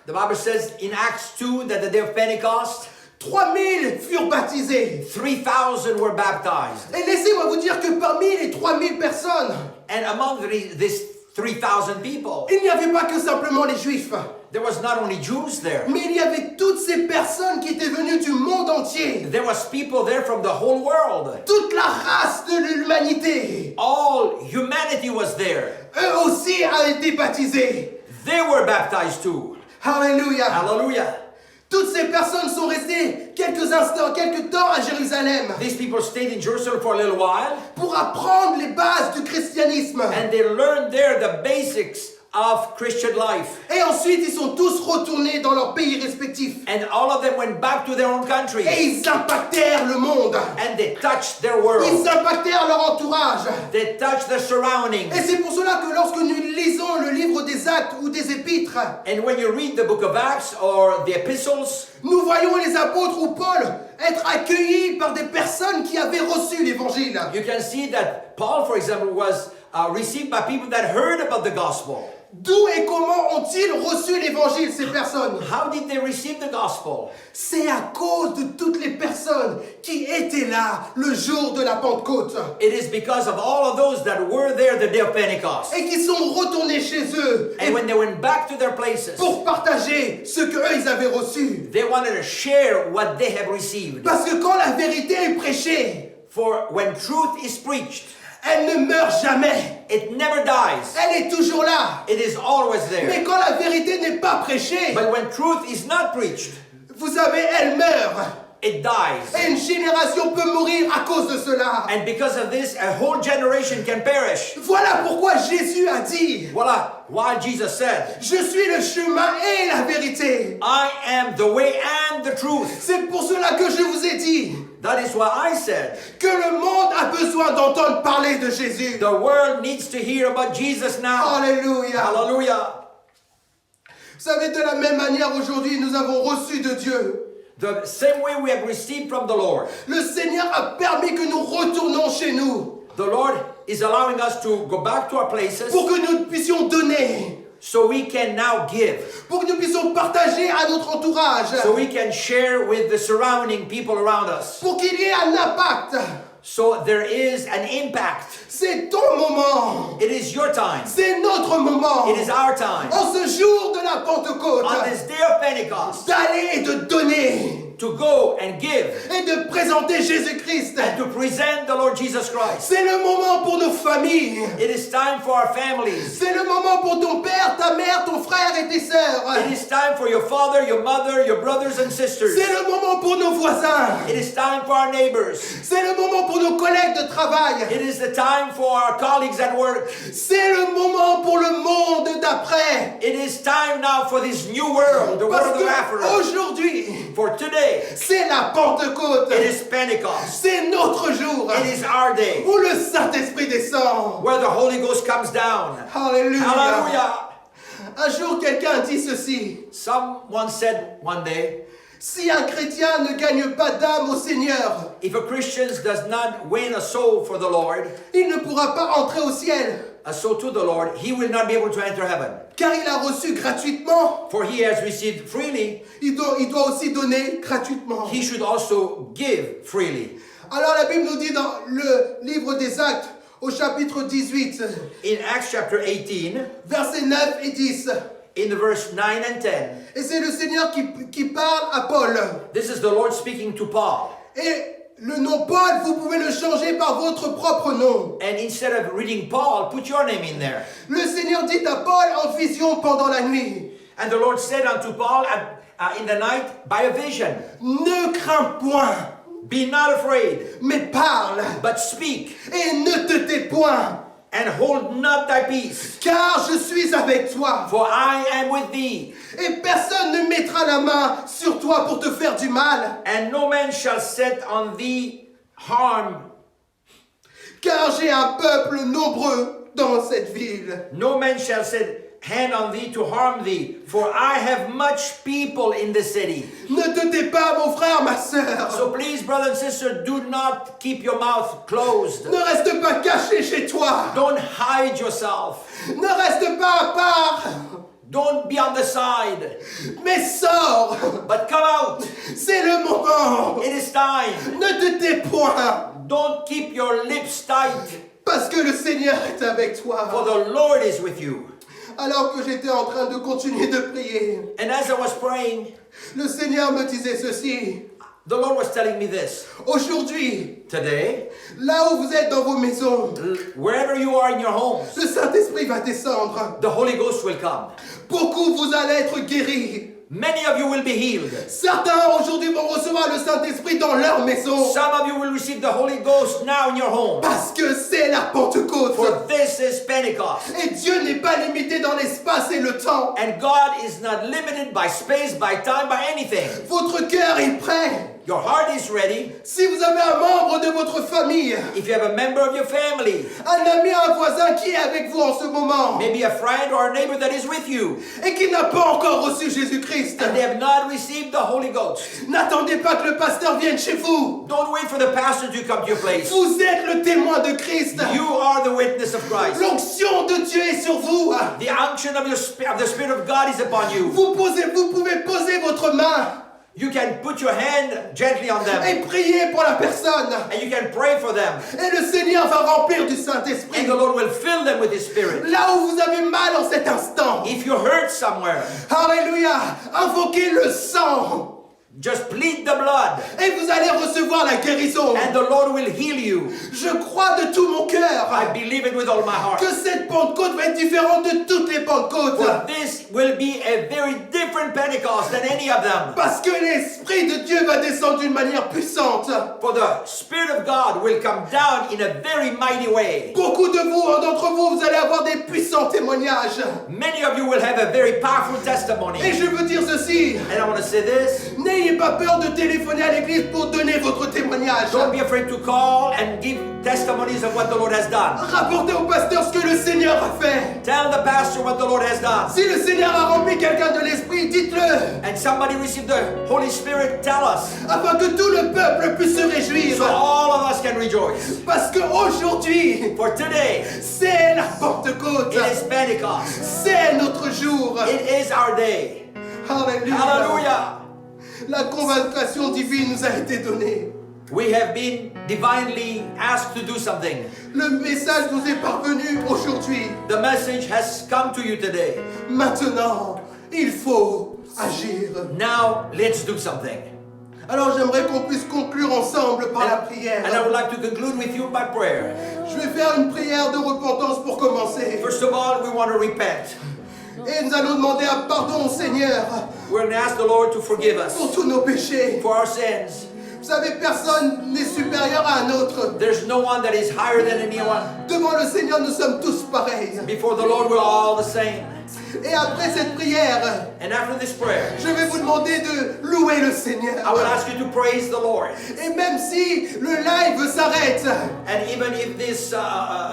Speaker 1: The Bible says in Acts 2 that the day of Pentecost,
Speaker 4: 3000 furent baptisés.
Speaker 1: 3,000 were baptized.
Speaker 4: Et laissez-moi vous dire que parmi les 3000 personnes,
Speaker 1: And among these 3,000 people,
Speaker 4: il n'y avait pas que simplement les Juifs,
Speaker 1: there was not only Jews there.
Speaker 4: mais il y avait toutes ces personnes qui étaient venues du monde entier.
Speaker 1: There was people there from the whole world.
Speaker 4: Toute la race de l'humanité,
Speaker 1: All humanity was there.
Speaker 4: eux aussi ont été baptisés.
Speaker 1: They were baptized too.
Speaker 4: Alléluia.
Speaker 1: Hallelujah.
Speaker 4: Toutes ces personnes sont restées quelques instants, quelques temps à Jérusalem
Speaker 1: These people stayed in Jerusalem for a little while
Speaker 4: pour apprendre les bases du christianisme.
Speaker 1: and they learned there the basics of Christian life.
Speaker 4: Et ensuite, ils sont tous retournés dans leur pays respectifs.
Speaker 1: And all of them went back to their own countries
Speaker 4: Et ils impactèrent le monde.
Speaker 1: and they touched their world.
Speaker 4: Ils impactèrent leur entourage.
Speaker 1: They touched their surroundings.
Speaker 4: Et c'est pour cela que lorsque nous lisons le livre des Actes ou des Épîtres,
Speaker 1: And when you read the book of Acts or the epistles,
Speaker 4: nous voyons les apôtres ou Paul être accueillis par des personnes qui avaient reçu l'évangile.
Speaker 1: you can see that Paul, for example, was received by people that heard about the gospel.
Speaker 4: D'où et comment ont-ils reçu l'évangile, ces personnes?
Speaker 1: How did they receive the gospel?
Speaker 4: C'est à cause de toutes les personnes personnes qui étaient là le jour de la Pentecôte
Speaker 1: It is because of all of those that were there the day of Pentecost.
Speaker 4: et qui sont retournés chez eux
Speaker 1: And when they went back to their places,
Speaker 4: pour partager ce qu'eux ils avaient reçu.
Speaker 1: they wanted to share what they have received.
Speaker 4: Parce que quand la vérité est prêchée,
Speaker 1: For when truth is preached,
Speaker 4: elle ne meurt jamais.
Speaker 1: it never dies.
Speaker 4: Elle est toujours là.
Speaker 1: It is always
Speaker 4: Mais
Speaker 1: there.
Speaker 4: quand la vérité n'est pas prêchée,
Speaker 1: But when truth is not preached,
Speaker 4: vous savez, elle meurt.
Speaker 1: it dies.
Speaker 4: Et une génération peut mourir à cause de cela.
Speaker 1: And because of this, a whole generation can perish.
Speaker 4: Voilà pourquoi Jésus a dit,
Speaker 1: Voila, why Jesus said,
Speaker 4: je suis le chemin et la vérité.
Speaker 1: I am the way and the truth.
Speaker 4: C'est pour cela que je vous ai dit
Speaker 1: That is why I said,
Speaker 4: que le monde a besoin d'entendre parler de Jésus.
Speaker 1: the world needs to hear about Jesus now.
Speaker 4: Alléluia.
Speaker 1: Hallelujah.
Speaker 4: Vous savez, de la même manière, aujourd'hui, nous avons reçu de Dieu.
Speaker 1: The same way we have received from the Lord.
Speaker 4: Le Seigneur a permis que nous retournions chez nous
Speaker 1: The Lord is allowing us to go back to our places
Speaker 4: pour que nous puissions donner,
Speaker 1: so we can now give.
Speaker 4: pour que nous puissions partager à notre entourage,
Speaker 1: So we can share with the surrounding people around us.
Speaker 4: pour qu'il y ait un impact.
Speaker 1: So there is an impact.
Speaker 4: C'est ton moment.
Speaker 1: It is your time.
Speaker 4: C'est notre moment.
Speaker 1: It is our time.
Speaker 4: En ce jour de la Pentecôte,
Speaker 1: On this day of Pentecost,
Speaker 4: d'aller et de donner
Speaker 1: to go and give
Speaker 4: et de présenter Jésus-Christ.
Speaker 1: and to present the Lord Jesus Christ.
Speaker 4: C'est le moment pour nos familles.
Speaker 1: It is time for our families.
Speaker 4: C'est le moment pour ton père, ta mère, ton frère et tes sœurs.
Speaker 1: It is time for your father, your mother, your brothers and sisters.
Speaker 4: C'est le moment pour nos voisins.
Speaker 1: It is time for our neighbors.
Speaker 4: C'est le moment pour nos collègues de travail.
Speaker 1: It is the time for our colleagues at work.
Speaker 4: C'est le moment pour le monde d'après.
Speaker 1: It is time now for this new world, the
Speaker 4: Parce
Speaker 1: world of after.
Speaker 4: qu'aujourd'hui,
Speaker 1: For today,
Speaker 4: c'est la Pentecôte.
Speaker 1: it is Pentecost.
Speaker 4: C'est notre jour
Speaker 1: It is our day
Speaker 4: où le Saint-Esprit descend.
Speaker 1: where the Holy Ghost comes down.
Speaker 4: Alléluia.
Speaker 1: Hallelujah.
Speaker 4: Un jour, quelqu'un dit ceci.
Speaker 1: Someone said one day,
Speaker 4: Si un chrétien ne gagne pas d'âme au Seigneur,
Speaker 1: if a Christian does not win a soul for the Lord,
Speaker 4: il ne pourra pas entrer au ciel,
Speaker 1: a soul to the Lord, he will not be able to enter heaven.
Speaker 4: car il a reçu gratuitement.
Speaker 1: For he has received freely,
Speaker 4: Il doit aussi donner gratuitement.
Speaker 1: he should also give freely.
Speaker 4: Alors la Bible nous dit dans le livre des Actes, au chapitre 18,
Speaker 1: In Acts chapter 18,
Speaker 4: versets 9 et 10,
Speaker 1: in the verse 9 and 10,
Speaker 4: et c'est le Seigneur qui parle à Paul.
Speaker 1: this is the Lord speaking to Paul.
Speaker 4: Et le nom Paul, vous pouvez le changer par votre propre nom.
Speaker 1: And instead of reading Paul, put your name in there.
Speaker 4: Le Seigneur dit à Paul en vision pendant la nuit,
Speaker 1: And the Lord said unto Paul in the night by a vision,
Speaker 4: ne crains point,
Speaker 1: be not afraid,
Speaker 4: mais parle,
Speaker 1: but speak,
Speaker 4: et ne te tais point,
Speaker 1: and hold not thy peace,
Speaker 4: car je suis avec toi.
Speaker 1: for I am with thee,
Speaker 4: Et personne ne mettra la main sur toi pour te faire du mal,
Speaker 1: and no man shall set on thee harm.
Speaker 4: car j'ai un peuple nombreux dans cette ville.
Speaker 1: No man shall set hand on thee to harm thee, for I have much people in the city.
Speaker 4: Ne te tais pas, mon frère, ma sœur.
Speaker 1: So please, brother and sister, do not keep your mouth closed.
Speaker 4: Ne reste pas caché chez toi.
Speaker 1: Don't hide yourself.
Speaker 4: Ne reste pas à part,
Speaker 1: Don't be on the side,
Speaker 4: mais sors.
Speaker 1: but come out.
Speaker 4: C'est le moment.
Speaker 1: It is time.
Speaker 4: Ne te tais point,
Speaker 1: Don't keep your lips tight,
Speaker 4: parce que le Seigneur est avec
Speaker 1: for
Speaker 4: toi.
Speaker 1: the Lord is with you.
Speaker 4: Alors que j'étais en train de continuer de prier,
Speaker 1: And as I was praying,
Speaker 4: le Seigneur me disait ceci.
Speaker 1: the Lord was telling me this.
Speaker 4: Aujourd'hui,
Speaker 1: Today,
Speaker 4: là où vous êtes dans vos maisons,
Speaker 1: wherever you are in your homes,
Speaker 4: le Saint-Esprit va descendre.
Speaker 1: the Holy Ghost will come.
Speaker 4: Beaucoup vous allez être guéris.
Speaker 1: Many of you will be healed.
Speaker 4: Certains aujourd'hui vont recevoir le Saint-Esprit dans leur maison.
Speaker 1: Some of you will receive the Holy Ghost now in your home.
Speaker 4: Parce que c'est la Pentecôte.
Speaker 1: For this is Pentecost.
Speaker 4: Et Dieu n'est pas limité dans l'espace et le temps.
Speaker 1: And God is not limited by space, by time, by anything.
Speaker 4: Votre cœur est prêt.
Speaker 1: Your heart is ready.
Speaker 4: Si vous avez un membre de votre famille,
Speaker 1: If you have a member of your family,
Speaker 4: un ami, un voisin qui est avec vous en ce moment,
Speaker 1: maybe a friend or a neighbor that is with you,
Speaker 4: et qui n'a pas encore reçu Jésus-Christ,
Speaker 1: and they have not received the Holy Ghost,
Speaker 4: n'attendez pas que le pasteur vienne chez vous.
Speaker 1: don't wait for the pastor to come to your place.
Speaker 4: Vous êtes le témoin de Christ.
Speaker 1: You are the witness of Christ.
Speaker 4: L'onction de Dieu est sur vous.
Speaker 1: The unction of the Spirit of God is upon you.
Speaker 4: Vous pouvez poser votre main.
Speaker 1: You can put your hand gently on them.
Speaker 4: et prier pour la personne.
Speaker 1: And you can pray for them.
Speaker 4: Et le Seigneur va remplir du
Speaker 1: And
Speaker 4: Saint-Esprit.
Speaker 1: the Lord will fill them with His Spirit.
Speaker 4: Là où vous avez mal en cet instant,
Speaker 1: If you're hurt somewhere,
Speaker 4: alléluia, invoquez le sang.
Speaker 1: just plead the blood.
Speaker 4: Et vous allez recevoir la guérison.
Speaker 1: And the Lord will heal you.
Speaker 4: Je crois de tout mon cœur
Speaker 1: I believe it with all my heart.
Speaker 4: que cette Pentecôte va être différente de toutes les Pentecôtes.
Speaker 1: For this will be a very different Pentecost than any of them.
Speaker 4: Parce que l'Esprit de Dieu va descendre d'une manière puissante.
Speaker 1: For the Spirit of God will come down in a very mighty way.
Speaker 4: Beaucoup de vous, d'entre vous, vous allez avoir des puissants témoignages.
Speaker 1: Many of you will have a very powerful
Speaker 4: Et
Speaker 1: testimony.
Speaker 4: je veux dire ceci,
Speaker 1: And I want to say this.
Speaker 4: n'ayez pas peur de téléphoner à l'église pour donner votre témoignage.
Speaker 1: Don't be afraid to call and give testimonies of what the Lord has done.
Speaker 4: Rapportez au pasteur ce que le Seigneur a fait.
Speaker 1: Tell the pastor what the Lord has done.
Speaker 4: Si le Seigneur a rempli quelqu'un de l'Esprit, dites-le,
Speaker 1: And somebody received the Holy Spirit, tell us.
Speaker 4: afin que tout le peuple puisse se réjouir.
Speaker 1: So all of us can rejoice.
Speaker 4: Parce qu'aujourd'hui,
Speaker 1: For today,
Speaker 4: c'est la Pentecôte.
Speaker 1: it is Pentecost.
Speaker 4: C'est notre jour.
Speaker 1: It is our day.
Speaker 4: Alléluia.
Speaker 1: Hallelujah.
Speaker 4: La convocation divine nous a été donnée.
Speaker 1: We have been divinely asked to do something.
Speaker 4: Le message nous est parvenu aujourd'hui.
Speaker 1: The message has come to you today.
Speaker 4: Maintenant, il faut agir.
Speaker 1: Now, let's do something.
Speaker 4: Alors j'aimerais qu'on puisse conclure ensemble par la prière.
Speaker 1: And I would like to conclude with you by prayer.
Speaker 4: Je vais faire une prière de repentance pour commencer.
Speaker 1: First of all, we want to repent.
Speaker 4: Et nous allons demander un pardon au Seigneur
Speaker 1: We're going to ask the Lord to forgive us
Speaker 4: pour tous nos péchés.
Speaker 1: for our sins.
Speaker 4: Vous savez, personne n'est supérieur à un autre.
Speaker 1: There's no one that is higher than anyone.
Speaker 4: Devant le Seigneur, nous sommes tous pareils.
Speaker 1: Before the Lord, we're all the same.
Speaker 4: Et après cette prière,
Speaker 1: And after this prayer,
Speaker 4: je vais vous demander de louer le Seigneur.
Speaker 1: I will ask you to praise the Lord.
Speaker 4: Et même si le live s'arrête,
Speaker 1: And even if this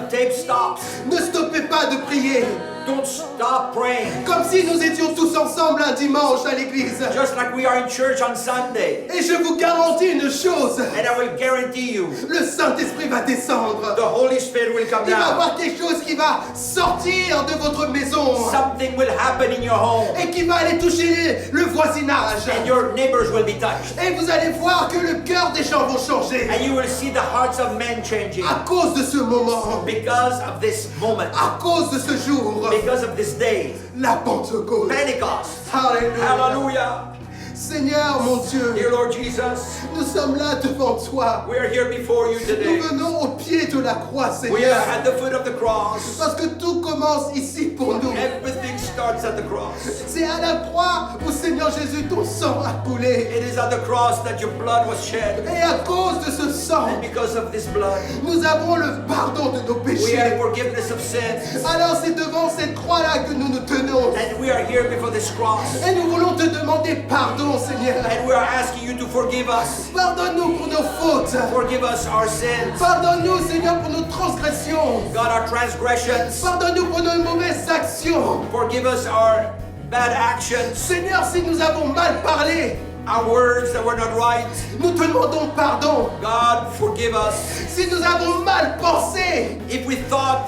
Speaker 1: tape stops,
Speaker 4: ne stoppez pas de prier.
Speaker 1: don't stop praying.
Speaker 4: Comme si nous étions tous ensemble un dimanche à l'église.
Speaker 1: Just like we are in church on Sunday.
Speaker 4: Et je vous garantis une chose,
Speaker 1: And I will guarantee you,
Speaker 4: le Saint-Esprit va descendre.
Speaker 1: the Holy Spirit will come
Speaker 4: Il va y
Speaker 1: down.
Speaker 4: avoir quelque chose qui va sortir de votre maison
Speaker 1: Something will happen in your home.
Speaker 4: et qui va aller toucher le voisinage.
Speaker 1: And your neighbors will be touched.
Speaker 4: Et vous allez voir que le cœur des gens vont changer
Speaker 1: And you will see the hearts of men changing.
Speaker 4: à cause de ce moment,
Speaker 1: Because of this moment.
Speaker 4: à cause de ce jour,
Speaker 1: Because of this day.
Speaker 4: la Pentecôte.
Speaker 1: Pentecost.
Speaker 4: Alléluia.
Speaker 1: Hallelujah.
Speaker 4: Seigneur mon Dieu,
Speaker 1: Dear Lord Jesus,
Speaker 4: nous sommes là devant toi.
Speaker 1: we are here before you
Speaker 4: Nous
Speaker 1: today.
Speaker 4: venons au pied de la croix,
Speaker 1: We are
Speaker 4: Seigneur.
Speaker 1: at the foot of the cross.
Speaker 4: Parce que tout commence ici pour nous.
Speaker 1: Everything starts at the cross.
Speaker 4: C'est à la croix où, Seigneur Jésus, ton sang a coulé.
Speaker 1: It is at the cross that your blood was shed.
Speaker 4: Et à cause de ce sang,
Speaker 1: And because of this blood,
Speaker 4: nous avons le pardon de nos
Speaker 1: we
Speaker 4: péchés.
Speaker 1: have forgiveness of sins.
Speaker 4: Alors c'est devant cette croix-là que nous nous tenons.
Speaker 1: And we are here before this cross.
Speaker 4: Et nous voulons te demander pardon, Seigneur.
Speaker 1: And we are asking you to forgive us.
Speaker 4: Pardonne-nous pour nos fautes.
Speaker 1: Forgive us our sins.
Speaker 4: Pardonne-nous, Seigneur, pour nos transgressions.
Speaker 1: God, our transgressions.
Speaker 4: Pardonne-nous pour nos mauvaises actions.
Speaker 1: Forgive us our bad actions.
Speaker 4: Seigneur, si nous avons mal parlé,
Speaker 1: Our words that were not right.
Speaker 4: nous te demandons pardon.
Speaker 1: God, forgive us.
Speaker 4: Si nous avons mal pensé,
Speaker 1: If we thought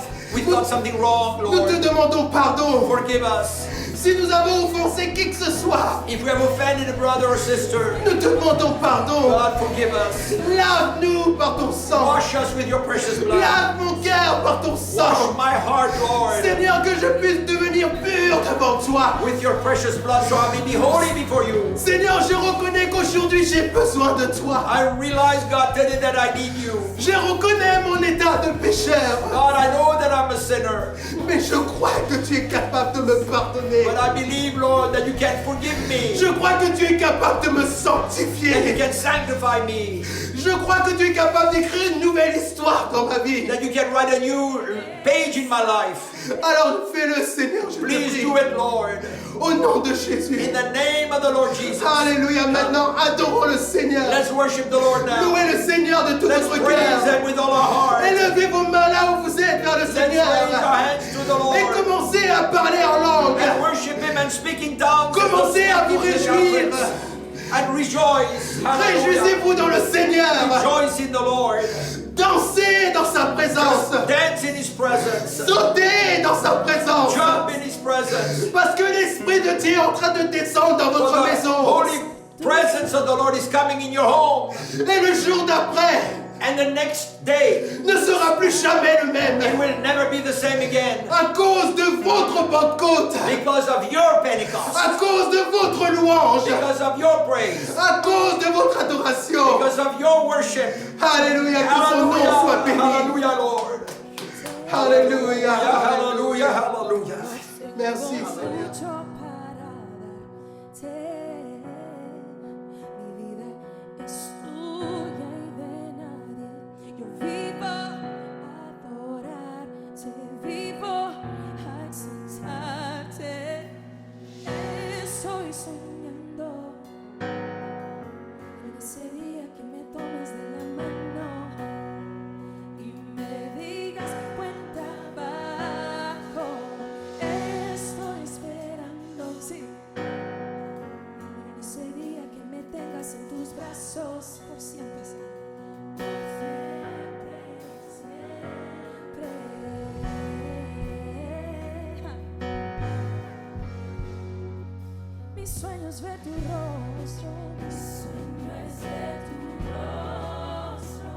Speaker 1: something wrong,
Speaker 4: nous te
Speaker 1: Lord,
Speaker 4: demandons pardon.
Speaker 1: forgive us.
Speaker 4: Si nous avons offensé qui que ce soit,
Speaker 1: If we have offended a brother or sister,
Speaker 4: nous te demandons pardon.
Speaker 1: God, forgive us.
Speaker 4: Lave-nous par ton sang.
Speaker 1: Wash us with your precious blood.
Speaker 4: Lave mon cœur par ton
Speaker 1: Wash
Speaker 4: sang.
Speaker 1: my heart, Lord,
Speaker 4: Seigneur, que je puisse devenir pur devant toi.
Speaker 1: with your precious blood so I may be holy before you.
Speaker 4: Seigneur, je reconnais qu'aujourd'hui j'ai besoin de toi.
Speaker 1: I realize, God, today that I need you.
Speaker 4: Je reconnais mon état de pécheur.
Speaker 1: God, I know that I'm a sinner,
Speaker 4: Mais je crois que tu es capable de me pardonner.
Speaker 1: but I believe, Lord, that you can forgive me,
Speaker 4: Je crois que tu es capable de me
Speaker 1: that you
Speaker 4: sanctifier.
Speaker 1: can sanctify me,
Speaker 4: Je crois que tu es capable d'écrire une nouvelle histoire dans ma vie.
Speaker 1: that you can write a new page in my life.
Speaker 4: Alors fais-le, Seigneur, je te
Speaker 1: Please
Speaker 4: prie.
Speaker 1: do it, Lord.
Speaker 4: Au nom de Jésus.
Speaker 1: In the name of the Lord Jesus.
Speaker 4: Alléluia. Maintenant, adorons le Seigneur.
Speaker 1: Let's worship the Lord now.
Speaker 4: Louez le Seigneur de tout
Speaker 1: Let's
Speaker 4: votre
Speaker 1: praise
Speaker 4: cœur.
Speaker 1: Him with all our heart.
Speaker 4: Élevez vos mains là où vous êtes vers le
Speaker 1: Let's raise
Speaker 4: Seigneur.
Speaker 1: our hands to the
Speaker 4: Et
Speaker 1: Lord
Speaker 4: commencez à parler en langue.
Speaker 1: and worship Him and speak in tongues.
Speaker 4: Commencez à vous réjouir.
Speaker 1: And rejoice. Hallelujah.
Speaker 4: Réjouissez-vous dans le Seigneur.
Speaker 1: Rejoice in the Lord.
Speaker 4: Dansez dans sa présence.
Speaker 1: Dance in His presence.
Speaker 4: Sautez dans sa présence.
Speaker 1: Jump in His presence.
Speaker 4: Parce que l'Esprit de Dieu est en train de descendre dans
Speaker 1: For
Speaker 4: votre
Speaker 1: the
Speaker 4: maison.
Speaker 1: Holy presence of the Lord is coming in your home.
Speaker 4: Et le jour d'après
Speaker 1: And the next day,
Speaker 4: ne sera plus jamais le même.
Speaker 1: it will never be the same again.
Speaker 4: À cause de votre Pentecôte,
Speaker 1: Because of your Pentecost.
Speaker 4: à cause de votre louange,
Speaker 1: Because of your praise.
Speaker 4: à cause de votre adoration.
Speaker 1: Because of your worship.
Speaker 4: Alléluia, que son nom soit
Speaker 1: Hallelujah.
Speaker 4: béni.
Speaker 1: Hallelujah, Lord.
Speaker 4: Alléluia.
Speaker 1: Hallelujah. Hallelujah.
Speaker 4: Merci Seigneur.
Speaker 5: Mucho para darte. Mi vida es tuya y de nadie. Yo vivo a adorarte, vivo a exaltarte. Estoy soñando en ese día que me tomes de la mano y me digas cuenta abajo. Estoy esperando, sí, en ese día que me tengas en tus brazos por siempre, sí. Por siempre, siempre. Mi sueño es ver tu rostro, mi sueño es ver tu rostro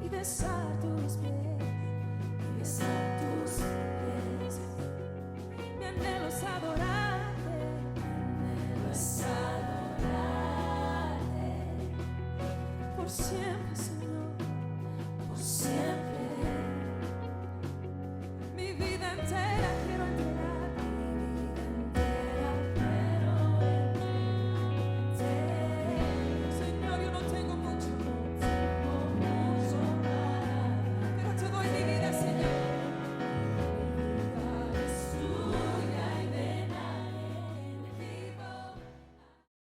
Speaker 5: y besar tus pies, y besar tus pies. Mi anhelo es adorarte, mi anhelo es adorarte por siempre, Señor, por siempre. Mi vida entera